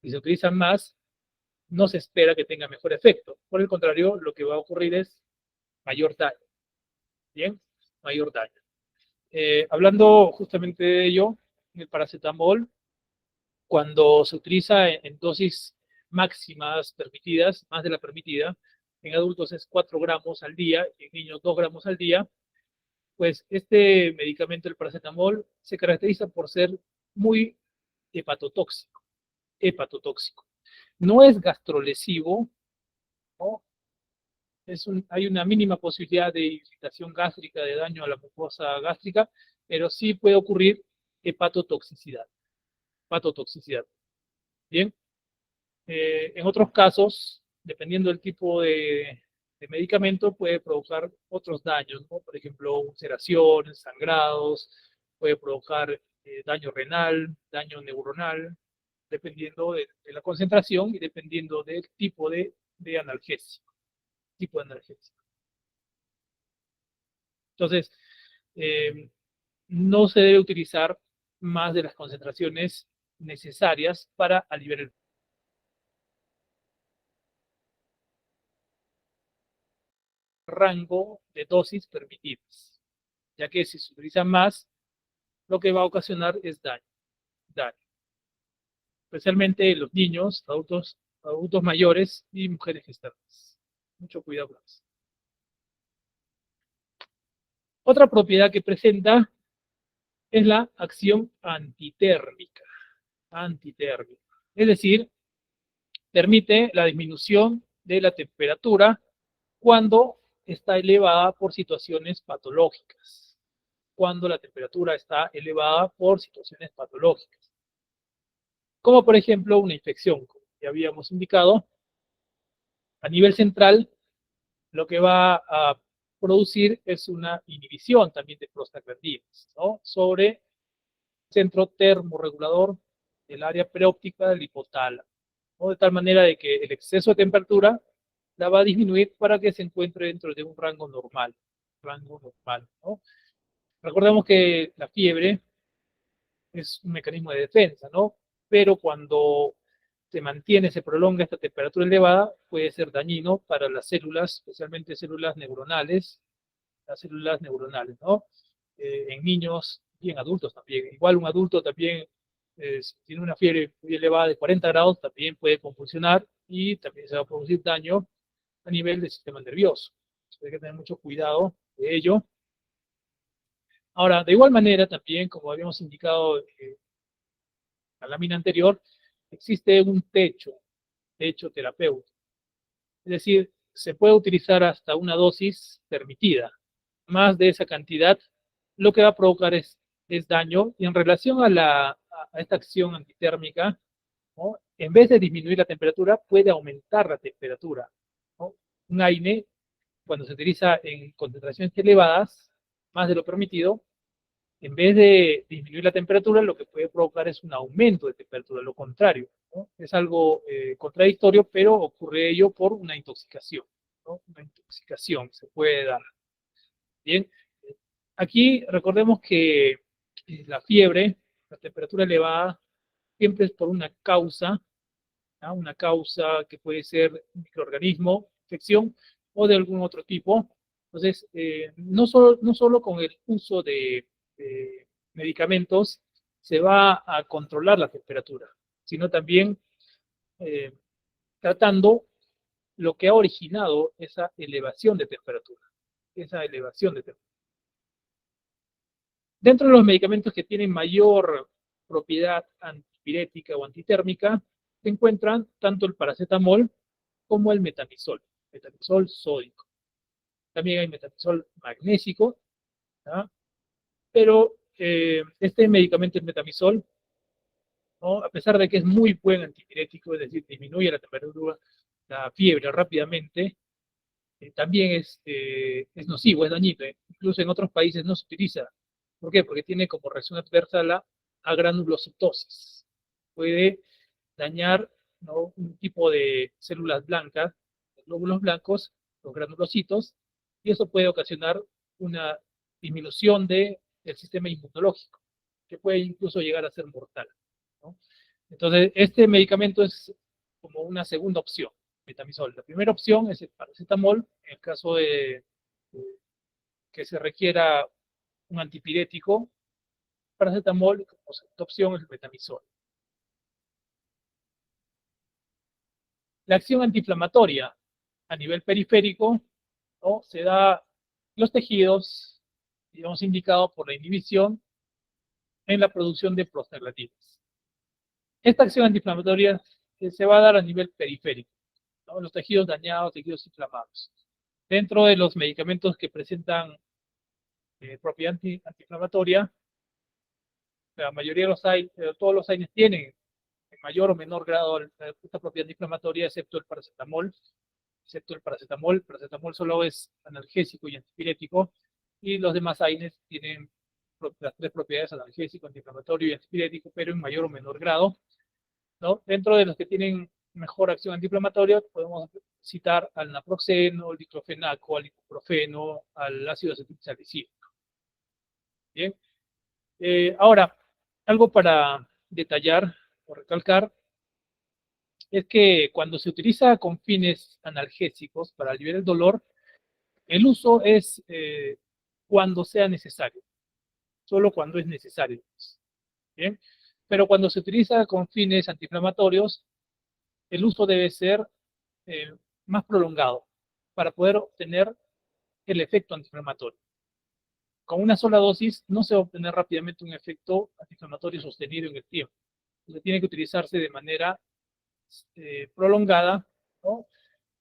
Si se utiliza más, no se espera que tenga mejor efecto. Por el contrario, lo que va a ocurrir es mayor daño. ¿Bien? Mayor daño. Hablando justamente de ello, el paracetamol, cuando se utiliza en dosis máximas permitidas, más de la permitida, en adultos es 4 gramos al día y en niños 2 gramos al día, pues este medicamento, el paracetamol, se caracteriza por ser muy hepatotóxico. Hepatotóxico. No es gastrolesivo, ¿no? Hay una mínima posibilidad de irritación gástrica, de daño a la mucosa gástrica, pero sí puede ocurrir hepatotoxicidad. Hepatotoxicidad. Bien. En otros casos, dependiendo del tipo de medicamento, puede provocar otros daños, ¿no? Por ejemplo, ulceraciones, sangrados, puede provocar daño renal, daño neuronal, dependiendo de la concentración y dependiendo del tipo de analgésico. Tipo de analgésico. Entonces, no se debe utilizar más de las concentraciones necesarias para aliviar el rango de dosis permitidas, ya que si se utiliza más, lo que va a ocasionar es daño. especialmente los niños, adultos mayores y mujeres gestantes. Mucho cuidado con eso. Otra propiedad que presenta es la acción antitérmica. Es decir, permite la disminución de la temperatura cuando está elevada por situaciones patológicas. Cuando la temperatura está elevada por situaciones patológicas. Como por ejemplo una infección, como ya habíamos indicado, a nivel central, lo que va a producir es una inhibición también de prostaglandinas, ¿no? Sobre el centro termorregulador del área preóptica del hipotálamo, ¿no? De tal manera de que el exceso de temperatura la va a disminuir para que se encuentre dentro de un rango normal, ¿no? Recordemos que la fiebre es un mecanismo de defensa, ¿no? Pero cuando se prolonga esta temperatura elevada, puede ser dañino para las células, especialmente células neuronales, las células neuronales, ¿no? En niños y en adultos también. Igual un adulto también, si tiene una fiebre muy elevada de 40 grados, también puede convulsionar y también se va a producir daño a nivel del sistema nervioso. Hay que tener mucho cuidado de ello. Ahora, de igual manera, también, como habíamos indicado en la lámina anterior, existe un techo terapéutico. Es decir, se puede utilizar hasta una dosis permitida. Más de esa cantidad, lo que va a provocar es daño. Y en relación a esta acción antitérmica, ¿no? En vez de disminuir la temperatura, puede aumentar la temperatura, ¿no? Un AINE, cuando se utiliza en concentraciones elevadas, más de lo permitido, en vez de disminuir la temperatura, lo que puede provocar es un aumento de temperatura, lo contrario, ¿no? Es algo contradictorio, pero ocurre ello por una intoxicación, ¿no? Una intoxicación se puede dar. Bien, aquí recordemos que la fiebre, la temperatura elevada, siempre es por una causa, ¿no? Una causa que puede ser un microorganismo, infección o de algún otro tipo. Entonces, no solo con el uso de medicamentos se va a controlar la temperatura, sino también eh, tratando lo que ha originado esa elevación de temperatura. Dentro de los medicamentos que tienen mayor propiedad antipirética o antitérmica, se encuentran tanto el paracetamol como el metamizol sódico. También hay metamizol magnésico, ¿ya? Pero este medicamento, el metamizol, ¿no? A pesar de que es muy buen antipirético, es decir, disminuye la temperatura, la fiebre rápidamente, también es nocivo, es dañino. Incluso en otros países no se utiliza. ¿Por qué? Porque tiene como reacción adversa la agranulocitosis. Puede dañar, ¿no? Un tipo de células blancas, glóbulos blancos, los granulocitos, y eso puede ocasionar una disminución del sistema inmunológico, que puede incluso llegar a ser mortal, ¿no? Entonces, este medicamento es como una segunda opción, metamizol. La primera opción es el paracetamol, en el caso de que se requiera un antipirético, paracetamol, como segunda opción es el metamizol. La acción antiinflamatoria a nivel periférico, ¿no? Se da los tejidos, digamos, indicados por la inhibición en la producción de prostaglandinas. Esta acción antiinflamatoria se va a dar a nivel periférico, ¿no? Los tejidos dañados, tejidos inflamados. Dentro de los medicamentos que presentan propiedad antiinflamatoria, la mayoría de todos los AINES tienen en mayor o menor grado esta propiedad antiinflamatoria, excepto el paracetamol. El paracetamol solo es analgésico y antipirético, y los demás AINES tienen las tres propiedades: analgésico, antiinflamatorio y antipirético, pero en mayor o menor grado, ¿no? Dentro de los que tienen mejor acción antiinflamatoria, podemos citar al naproxeno, al diclofenaco, al ibuprofeno, al ácido acetilsalicílico. Bien. Ahora, algo para detallar o recalcar es que cuando se utiliza con fines analgésicos para aliviar el dolor, el uso es cuando sea necesario, solo cuando es necesario. Bien, Pero cuando se utiliza con fines antiinflamatorios, el uso debe ser eh, más prolongado para poder obtener el efecto antiinflamatorio. Con una sola dosis no se va a obtener rápidamente un efecto antiinflamatorio sostenido en el tiempo. Entonces tiene que utilizarse de manera prolongada, ¿no?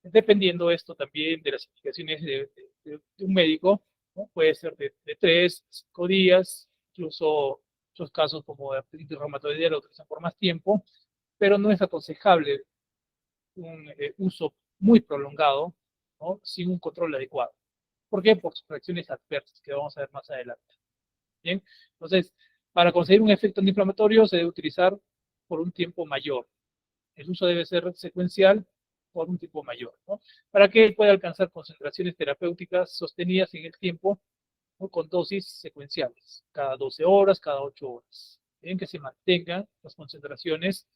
Dependiendo esto también de las indicaciones de un médico, ¿no? Puede ser de 3, 5 días, incluso muchos casos como de artritis reumatoidea lo utilizan por más tiempo, pero no es aconsejable un uso muy prolongado, ¿no? Sin un control adecuado. ¿Por qué? Por sus reacciones adversas, que vamos a ver más adelante. Bien, entonces, para conseguir un efecto antiinflamatorio se debe utilizar por un tiempo mayor. El uso debe ser secuencial por un tiempo mayor, ¿no? Para que pueda alcanzar concentraciones terapéuticas sostenidas en el tiempo, ¿no? Con dosis secuenciales, cada 12 horas, cada 8 horas. Bien, que se mantengan las concentraciones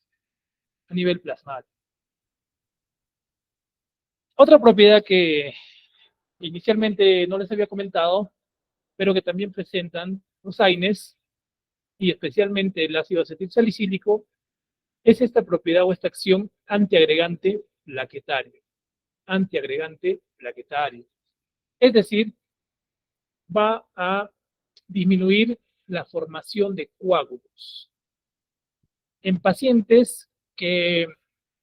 a nivel plasmático. Otra propiedad que inicialmente no les había comentado, pero que también presentan los AINES y especialmente el ácido acetilsalicílico, es esta propiedad o esta acción antiagregante plaquetario. Antiagregante plaquetario. Es decir, va a disminuir la formación de coágulos. En pacientes que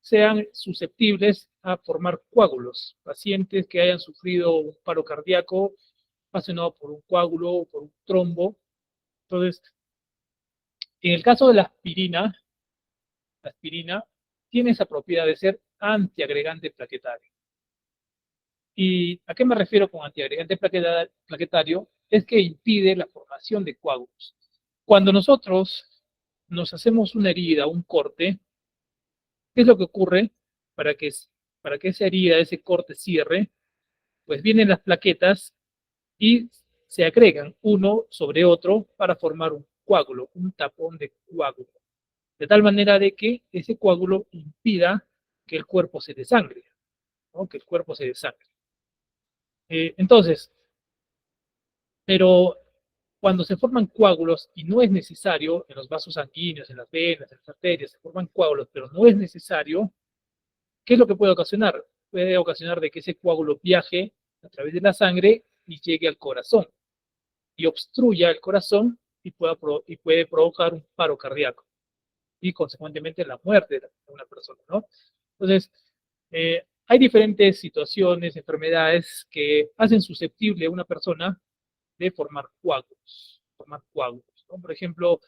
sean susceptibles a formar coágulos, pacientes que hayan sufrido un paro cardíaco ocasionado por un coágulo o por un trombo. Entonces, en el caso de la aspirina tiene esa propiedad de ser antiagregante plaquetario. ¿Y a qué me refiero con antiagregante plaquetario? Es que impide la formación de coágulos. Cuando nosotros nos hacemos una herida, un corte, ¿qué es lo que ocurre para que esa herida, ese corte cierre? Pues vienen las plaquetas y se agregan uno sobre otro para formar un coágulo, un tapón de coágulo. De tal manera de que ese coágulo impida que el cuerpo se desangre, ¿no? Que el cuerpo se desangre. Entonces, pero cuando se forman coágulos y no es necesario, en los vasos sanguíneos, en las venas, en las arterias, se forman coágulos, pero no es necesario, ¿qué es lo que puede ocasionar? Puede ocasionar de que ese coágulo viaje a través de la sangre y llegue al corazón y obstruya el corazón y puede provocar un paro cardíaco y consecuentemente la muerte de una persona, ¿no? Entonces, hay diferentes situaciones, enfermedades que hacen susceptible a una persona de formar coágulos, ¿no? Por ejemplo,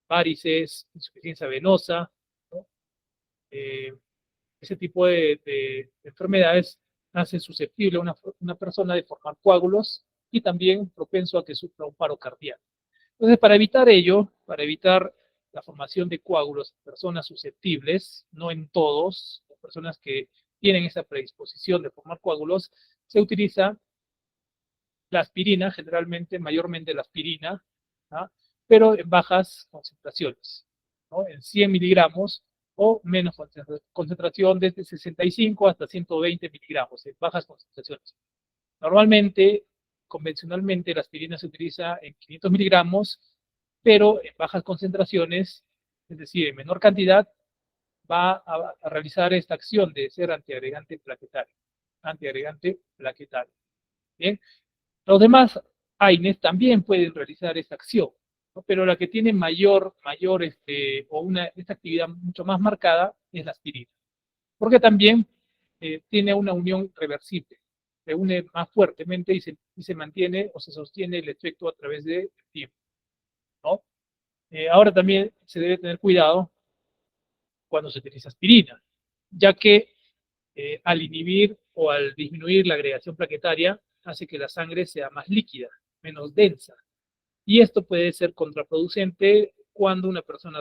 varices, insuficiencia venosa, ¿no? Ese tipo de enfermedades hacen susceptible a una persona de formar coágulos y también propenso a que sufra un paro cardíaco. Entonces, para evitar ello, para evitar la formación de coágulos en personas susceptibles, no en todos, en personas que tienen esa predisposición de formar coágulos, se utiliza la aspirina, generalmente, mayormente la aspirina, ¿ah? Pero en bajas concentraciones, ¿no? En 100 miligramos o menos concentración desde 65 hasta 120 miligramos, en bajas concentraciones. Normalmente, convencionalmente, la aspirina se utiliza en 500 miligramos, pero en bajas concentraciones, es decir, en menor cantidad, va a realizar esta acción de ser antiagregante plaquetario. Antiagregante plaquetario. Bien, los demás AINES también pueden realizar esta acción, ¿no? Pero la que tiene esta actividad mucho más marcada es la aspirina, porque también tiene una unión reversible, se une más fuertemente y se mantiene o se sostiene el efecto a través del tiempo, ¿no? Ahora también se debe tener cuidado cuando se utiliza aspirina, ya que al inhibir o al disminuir la agregación plaquetaria, hace que la sangre sea más líquida, menos densa. Y esto puede ser contraproducente cuando una persona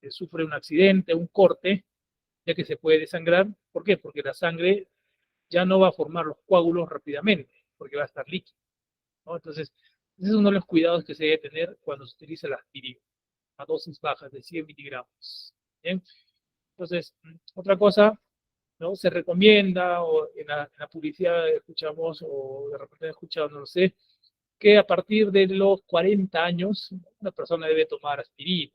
sufre un accidente, un corte, ya que se puede desangrar. ¿Por qué? Porque la sangre ya no va a formar los coágulos rápidamente, porque va a estar líquida, ¿no? Entonces, ese es uno de los cuidados que se debe tener cuando se utiliza la aspirina, a dosis bajas de 100 miligramos. ¿Bien? Entonces, otra cosa, ¿no? Se recomienda, o en la publicidad escuchamos, o de repente he escuchado, no lo sé, que a partir de los 40 años una persona debe tomar aspirina.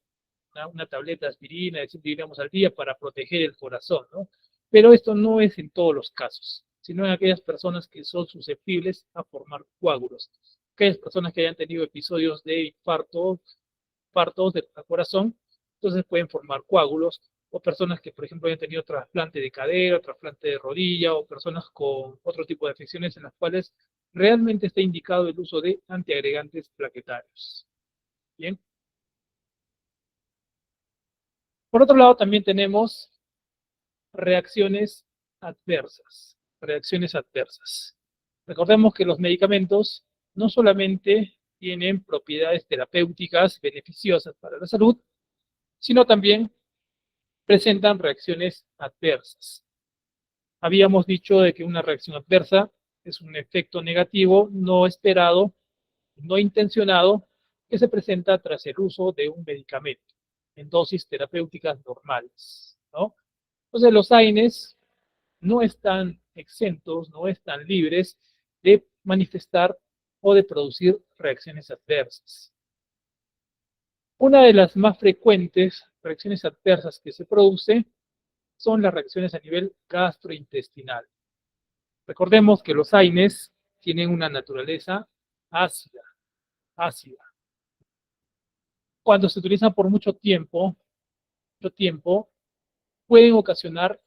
una tableta de aspirina de 100 miligramos al día para proteger el corazón, ¿no? Pero esto no es en todos los casos, sino en aquellas personas que son susceptibles a formar coágulos. Aquellas personas que hayan tenido episodios de infartos del corazón, entonces pueden formar coágulos, o personas que, por ejemplo, hayan tenido trasplante de cadera, trasplante de rodilla, o personas con otro tipo de afecciones en las cuales realmente está indicado el uso de antiagregantes plaquetarios. Bien. Por otro lado, también tenemos reacciones adversas. Reacciones adversas. Recordemos que los medicamentos no solamente tienen propiedades terapéuticas beneficiosas para la salud, sino también presentan reacciones adversas. Habíamos dicho de que una reacción adversa es un efecto negativo no esperado, no intencionado, que se presenta tras el uso de un medicamento en dosis terapéuticas normales, ¿no? Entonces los AINES no están exentos, no están libres de manifestar o de producir reacciones adversas. Una de las más frecuentes reacciones adversas que se produce son las reacciones a nivel gastrointestinal. Recordemos que los AINES tienen una naturaleza ácida. Cuando se utilizan por mucho tiempo, pueden ocasionar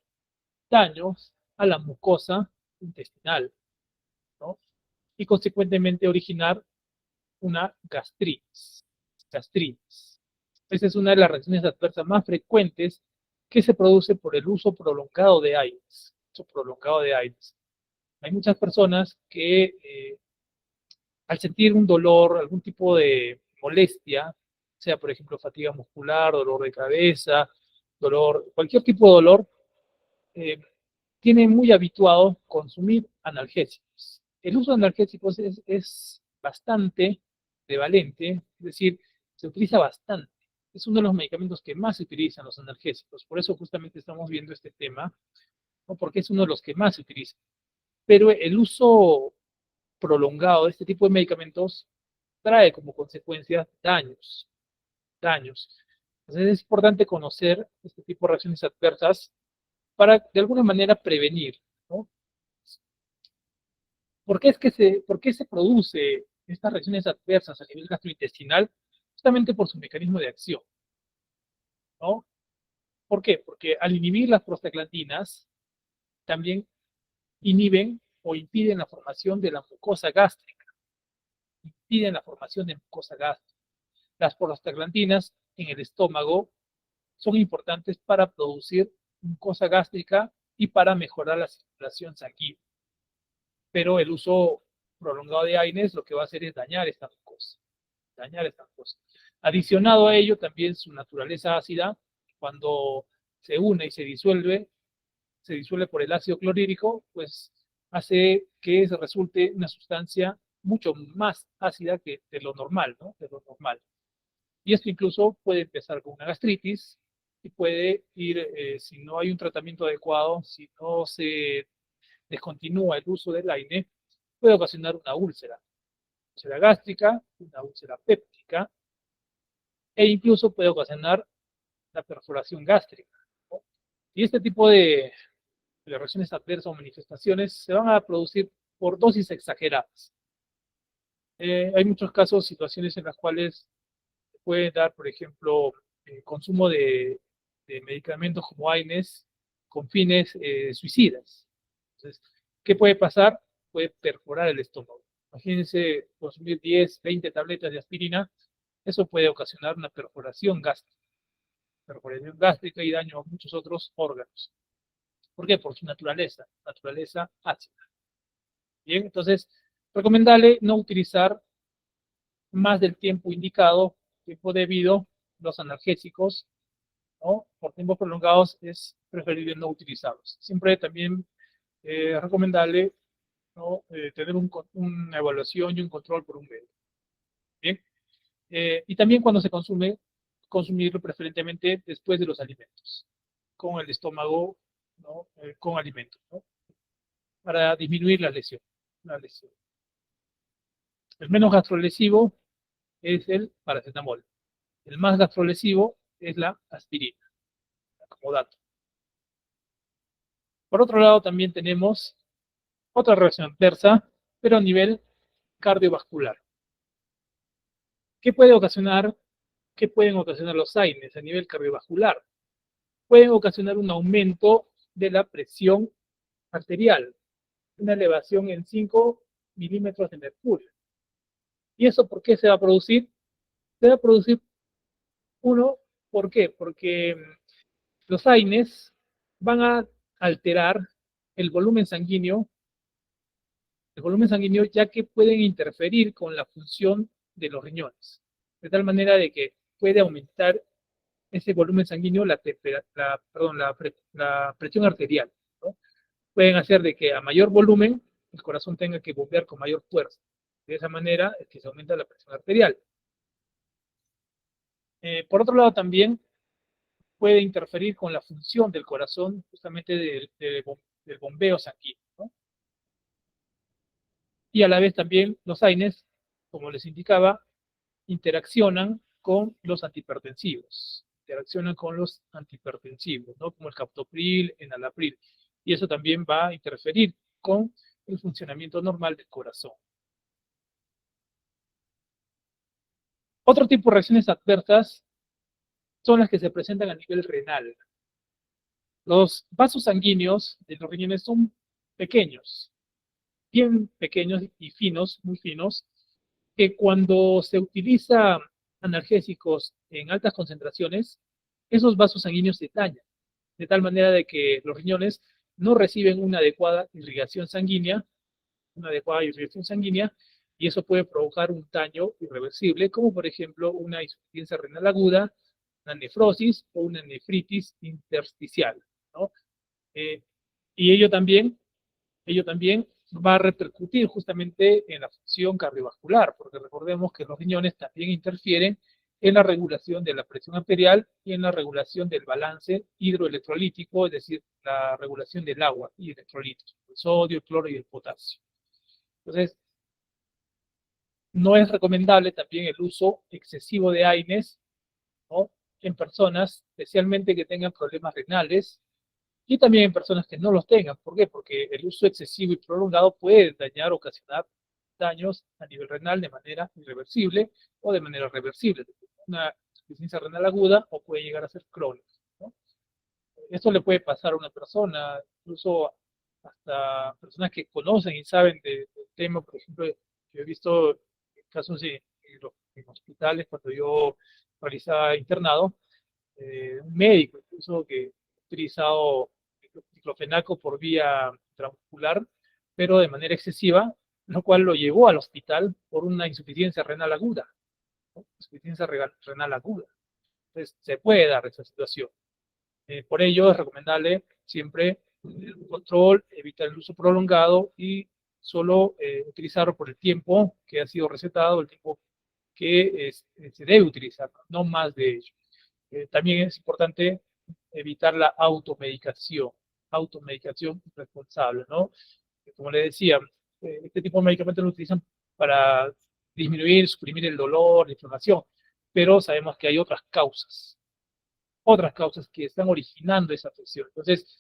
daños a la mucosa intestinal, ¿no? Y consecuentemente originar una gastritis. Esa es una de las reacciones adversas más frecuentes que se produce por el uso prolongado de AINES. Hay muchas personas que al sentir un dolor, algún tipo de molestia, sea por ejemplo fatiga muscular, dolor de cabeza, cualquier tipo de dolor, tiene muy habituado consumir analgésicos. El uso de analgésicos es bastante prevalente, es decir, se utiliza bastante. Es uno de los medicamentos que más se utilizan los analgésicos. Por eso justamente estamos viendo este tema, ¿no? Porque es uno de los que más se utiliza. Pero el uso prolongado de este tipo de medicamentos trae como consecuencia daños. Entonces es importante conocer este tipo de reacciones adversas para de alguna manera prevenir, ¿no? ¿Por qué se produce estas reacciones adversas a nivel gastrointestinal? Justamente por su mecanismo de acción, ¿no? ¿Por qué? Porque al inhibir las prostaglandinas, también inhiben o impiden la formación de la mucosa gástrica. Las prostaglandinas en el estómago son importantes para producir mucosa gástrica y para mejorar la circulación sanguínea. Pero el uso prolongado de AINES lo que va a hacer es dañar esta mucosa. Adicionado a ello, también su naturaleza ácida, cuando se une y se disuelve por el ácido clorhídrico, pues hace que se resulte una sustancia mucho más ácida que de lo normal, ¿no? De lo normal. Y esto incluso puede empezar con una gastritis y puede ir, si no hay un tratamiento adecuado, si no se descontinúa el uso del AINE, puede ocasionar una úlcera gástrica, una úlcera péptica, e incluso puede ocasionar la perforación gástrica, ¿no? Y este tipo de reacciones adversas o manifestaciones se van a producir por dosis exageradas. Hay muchos casos, situaciones en las cuales puede dar, por ejemplo, consumo de medicamentos como AINES con fines suicidas. Entonces, ¿qué puede pasar? Puede perforar el estómago. Imagínense consumir 10, 20 tabletas de aspirina, eso puede ocasionar una perforación gástrica y daño a muchos otros órganos. ¿Por qué? Por su naturaleza ácida. Bien, entonces, recomendable no utilizar más del tiempo indicado, tiempo debido, los analgésicos, ¿no? Por tiempos prolongados es preferible no utilizarlos. Siempre también recomendable, ¿no? Tener una evaluación y un control por un médico. Bien. Y también cuando se consumirlo preferentemente después de los alimentos, con el estómago, ¿no? Con alimentos, ¿no? Para disminuir la lesión. El menos gastrolesivo es el paracetamol. El más gastrolesivo es la aspirina, como dato. Por otro lado, también tenemos otra reacción adversa, pero a nivel cardiovascular. ¿Qué pueden ocasionar los AINES a nivel cardiovascular? Pueden ocasionar un aumento de la presión arterial, una elevación en 5 milímetros de mercurio. ¿Y eso por qué se va a producir? Se va a producir, ¿por qué? Porque los AINES van a alterar el volumen sanguíneo, ya que pueden interferir con la función de los riñones, de tal manera de que puede aumentar ese volumen sanguíneo, la presión arterial, ¿no? Pueden hacer de que a mayor volumen el corazón tenga que bombear con mayor fuerza. De esa manera es que se aumenta la presión arterial. Por otro lado, también puede interferir con la función del corazón, justamente del bombeo sanguíneo, ¿no? Y a la vez también los AINES, como les indicaba, interaccionan con los antihipertensivos, ¿no? Como el captopril, enalapril, y eso también va a interferir con el funcionamiento normal del corazón. Otro tipo de reacciones adversas son las que se presentan a nivel renal. Los vasos sanguíneos de los riñones son pequeños, bien pequeños y finos, muy finos, que cuando se utiliza analgésicos en altas concentraciones, esos vasos sanguíneos se dañan, de tal manera de que los riñones no reciben una adecuada irrigación sanguínea, y eso puede provocar un daño irreversible, como por ejemplo una insuficiencia renal aguda, una nefrosis o una nefritis intersticial, ¿no? Eh, y ello también va a repercutir justamente en la función cardiovascular, porque recordemos que los riñones también interfieren en la regulación de la presión arterial y en la regulación del balance hidroelectrolítico, es decir, la regulación del agua y electrolitos, el sodio, el cloro y el potasio. Entonces, no es recomendable también el uso excesivo de AINES, ¿no?, en personas, especialmente que tengan problemas renales, y también en personas que no los tengan. ¿Por qué? Porque el uso excesivo y prolongado puede ocasionar daños a nivel renal de manera irreversible o de manera reversible. Una insuficiencia renal aguda o puede llegar a ser crónica, ¿no? Esto le puede pasar a una persona, incluso hasta personas que conocen y saben del tema. Por ejemplo, yo he visto casos en hospitales cuando yo realizaba internado, un médico incluso que ha utilizado diclofenaco por vía intramuscular, pero de manera excesiva, lo cual lo llevó al hospital por una insuficiencia renal aguda, ¿no? Insuficiencia renal aguda. Entonces, se puede dar esa situación. Por ello, es recomendable siempre el control, evitar el uso prolongado y solo utilizarlo por el tiempo que ha sido recetado, el tiempo que se debe utilizar, no más de ello. También es importante evitar la automedicación responsable, ¿no? Como le decía, este tipo de medicamentos lo utilizan para disminuir, suprimir el dolor, la inflamación, pero sabemos que hay otras causas que están originando esa afección. Entonces,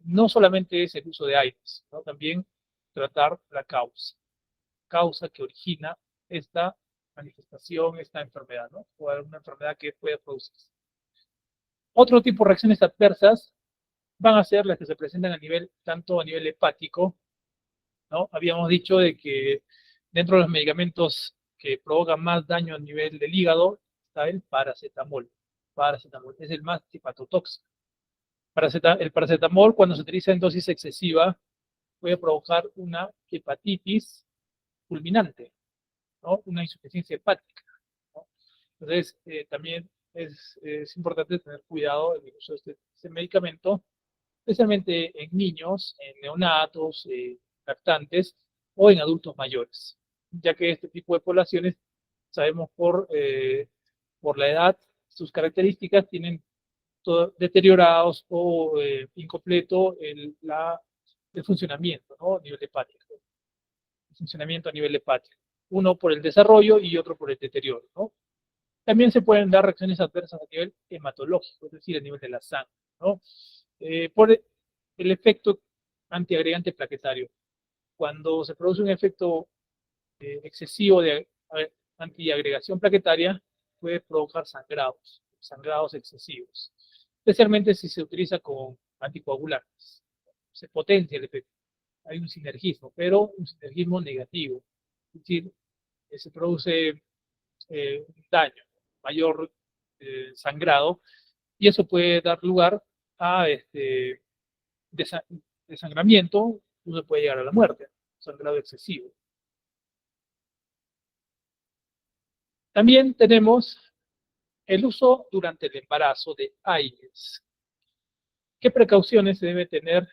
no solamente es el uso de AINES, ¿no? También tratar la causa que origina esta manifestación, esta enfermedad, ¿no? O alguna enfermedad que puede producirse. Otro tipo de reacciones adversas van a ser las que se presentan tanto a nivel hepático, ¿no? Habíamos dicho de que dentro de los medicamentos que provocan más daño a nivel del hígado está el paracetamol. Paracetamol es el más hepatotóxico. El paracetamol, cuando se utiliza en dosis excesiva, puede provocar una hepatitis fulminante, ¿no? Una insuficiencia hepática, ¿no? Entonces, también es importante tener cuidado en el uso de este medicamento, especialmente en niños, en neonatos, lactantes o en adultos mayores, ya que este tipo de poblaciones, sabemos por la edad, sus características tienen deteriorados o incompleto el funcionamiento, ¿no?, a nivel hepático. El funcionamiento a nivel hepático. Uno por el desarrollo y otro por el deterioro, ¿no? También se pueden dar reacciones adversas a nivel hematológico, es decir, a nivel de la sangre, ¿no? Por el efecto antiagregante plaquetario. Cuando se produce un efecto excesivo de antiagregación plaquetaria, puede provocar sangrados excesivos, especialmente si se utiliza con anticoagulantes. Se potencia el efecto. Hay un sinergismo, pero un sinergismo negativo. Es decir, se produce un daño, mayor sangrado, y eso puede dar lugar a desangramiento, uno puede llegar a la muerte, sangrado excesivo. También tenemos el uso durante el embarazo de AINES. ¿Qué precauciones se debe tener,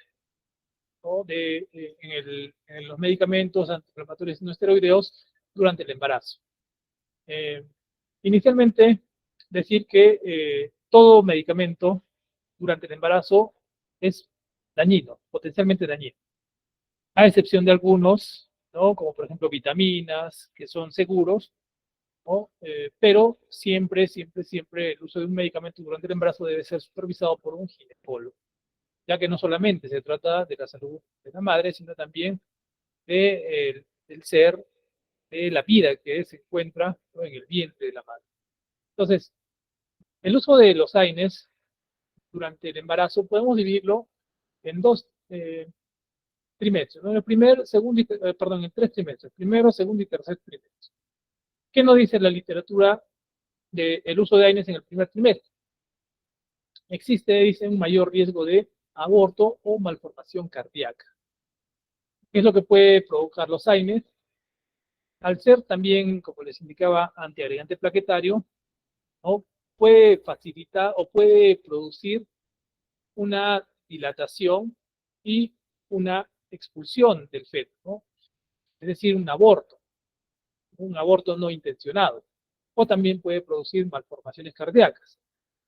¿no? en los medicamentos antiinflamatorios no esteroideos durante el embarazo? Eh, Inicialmente, decir que todo medicamento durante el embarazo es dañino, potencialmente dañino, a excepción de algunos, ¿no? Como por ejemplo vitaminas, que son seguros, ¿no? Pero siempre el uso de un medicamento durante el embarazo debe ser supervisado por un ginecólogo, ya que no solamente se trata de la salud de la madre, sino también del ser, de la vida que se encuentra, ¿no? En el vientre de la madre. Entonces, el uso de los AINES durante el embarazo podemos dividirlo en dos trimestres, ¿no? En tres trimestres, primero, segundo y tercer trimestre. ¿Qué nos dice la literatura del uso de AINES en el primer trimestre? Existe, dice, un mayor riesgo de aborto o malformación cardíaca. ¿Qué es lo que puede provocar los AINES? Al ser también, como les indicaba, antiagregante plaquetario, ¿no? Puede facilitar o puede producir una dilatación y una expulsión del feto, ¿no? Es decir, un aborto no intencionado. O también puede producir malformaciones cardíacas,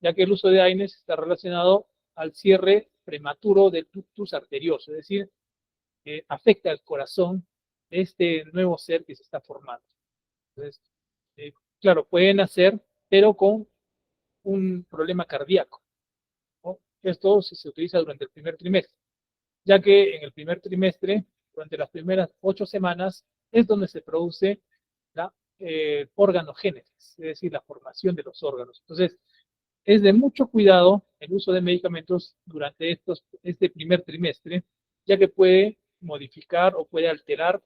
ya que el uso de AINES está relacionado al cierre prematuro del ductus arterioso, es decir, afecta al corazón de este nuevo ser que se está formando. Entonces, claro, pueden nacer, pero con un problema cardíaco, ¿no? Esto se utiliza durante el primer trimestre, ya que en el primer trimestre, durante las primeras 8 semanas, es donde se produce la organogénesis, es decir, la formación de los órganos. Entonces, es de mucho cuidado el uso de medicamentos durante este primer trimestre, ya que puede modificar o puede alterar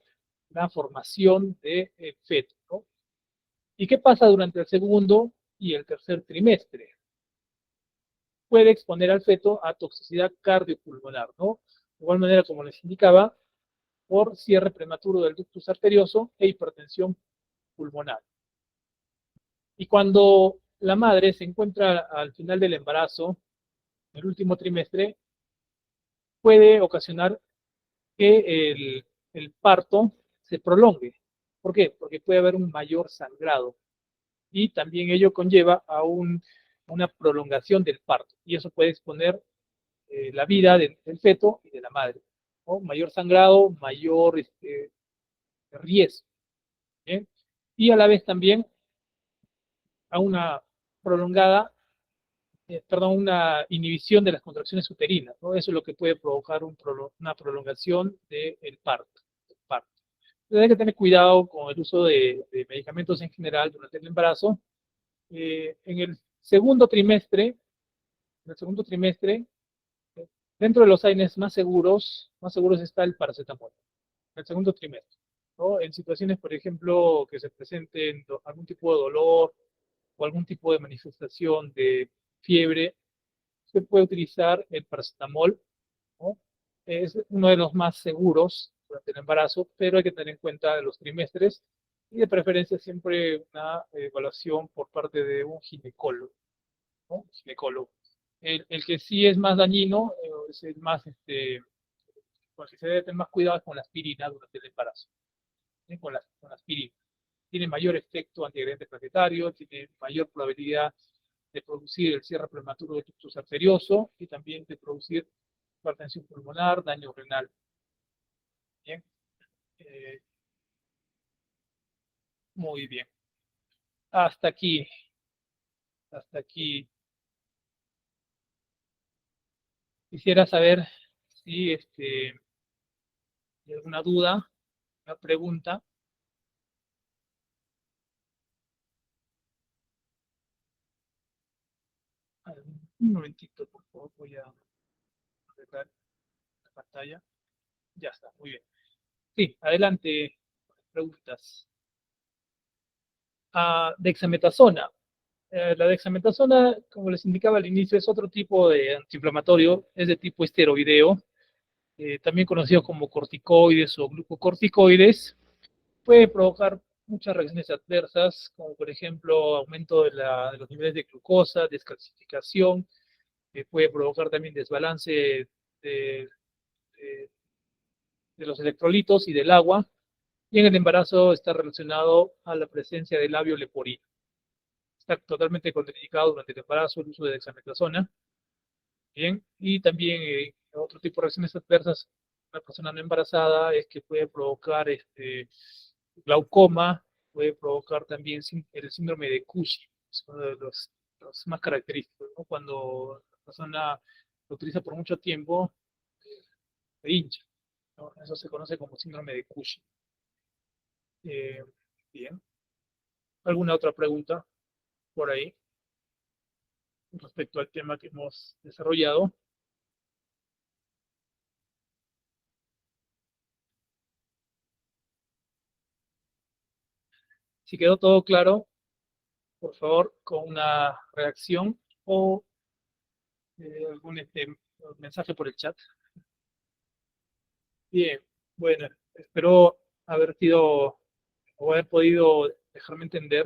la formación del feto, ¿no? ¿Y qué pasa durante el segundo y el tercer trimestre? Puede exponer al feto a toxicidad cardiopulmonar, ¿no? De igual manera, como les indicaba, por cierre prematuro del ductus arterioso e hipertensión pulmonar. Y cuando la madre se encuentra al final del embarazo, en el último trimestre, puede ocasionar que el parto se prolongue. ¿Por qué? Porque puede haber un mayor sangrado y también ello conlleva a una prolongación del parto y eso puede exponer la vida del feto y de la madre, ¿no? Mayor sangrado, mayor riesgo, ¿bien? Y a la vez también a una prolongada, una inhibición de las contracciones uterinas, ¿no? Eso es lo que puede provocar una prolongación del parto. Entonces hay que tener cuidado con el uso de medicamentos en general durante el embarazo. En el segundo trimestre, dentro de los AINES más seguros está el paracetamol, en el segundo trimestre, ¿no? En situaciones, por ejemplo, que se presenten algún tipo de dolor o algún tipo de manifestación de fiebre, se puede utilizar el paracetamol, ¿no? Es uno de los más seguros durante el embarazo, pero hay que tener en cuenta los trimestres y de preferencia siempre una evaluación por parte de un ginecólogo, ¿no? Ginecólogo. El que sí es más dañino, es el más, con el que se debe tener más cuidado es con la aspirina durante el embarazo, ¿sí? Con la aspirina. Tiene mayor efecto antiagregante plaquetario, tiene mayor probabilidad de producir el cierre prematuro del ductus arterioso y también de producir hipertensión pulmonar, daño renal. Bien, muy bien. Hasta aquí Hasta aquí. Quisiera saber si hay alguna duda, una pregunta. A ver, un momentito, por favor, voy a arreglar la pantalla. Ya está, muy bien. Sí, adelante, preguntas. Dexametasona. La dexametasona, como les indicaba al inicio, es otro tipo de antiinflamatorio, es de tipo esteroideo, también conocido como corticoides o glucocorticoides. Puede provocar muchas reacciones adversas, como por ejemplo aumento de los niveles de glucosa, descalcificación, puede provocar también desbalance de, de- de los electrolitos y del agua, y en el embarazo está relacionado a la presencia de labio leporino. Está totalmente contraindicado durante el embarazo el uso de dexametasona. Bien, y también otro tipo de reacciones adversas en una persona no embarazada es que puede provocar glaucoma, puede provocar también el síndrome de Cushing, es uno de los más característicos, ¿no? Cuando la persona lo utiliza por mucho tiempo, se hincha, ¿no? Eso se conoce como síndrome de Cushing. Eh, bien, ¿alguna otra pregunta por ahí respecto al tema que hemos desarrollado? Si quedó todo claro, por favor, con una reacción o algún mensaje por el chat. Bien, bueno, espero haber sido o haber podido dejarme entender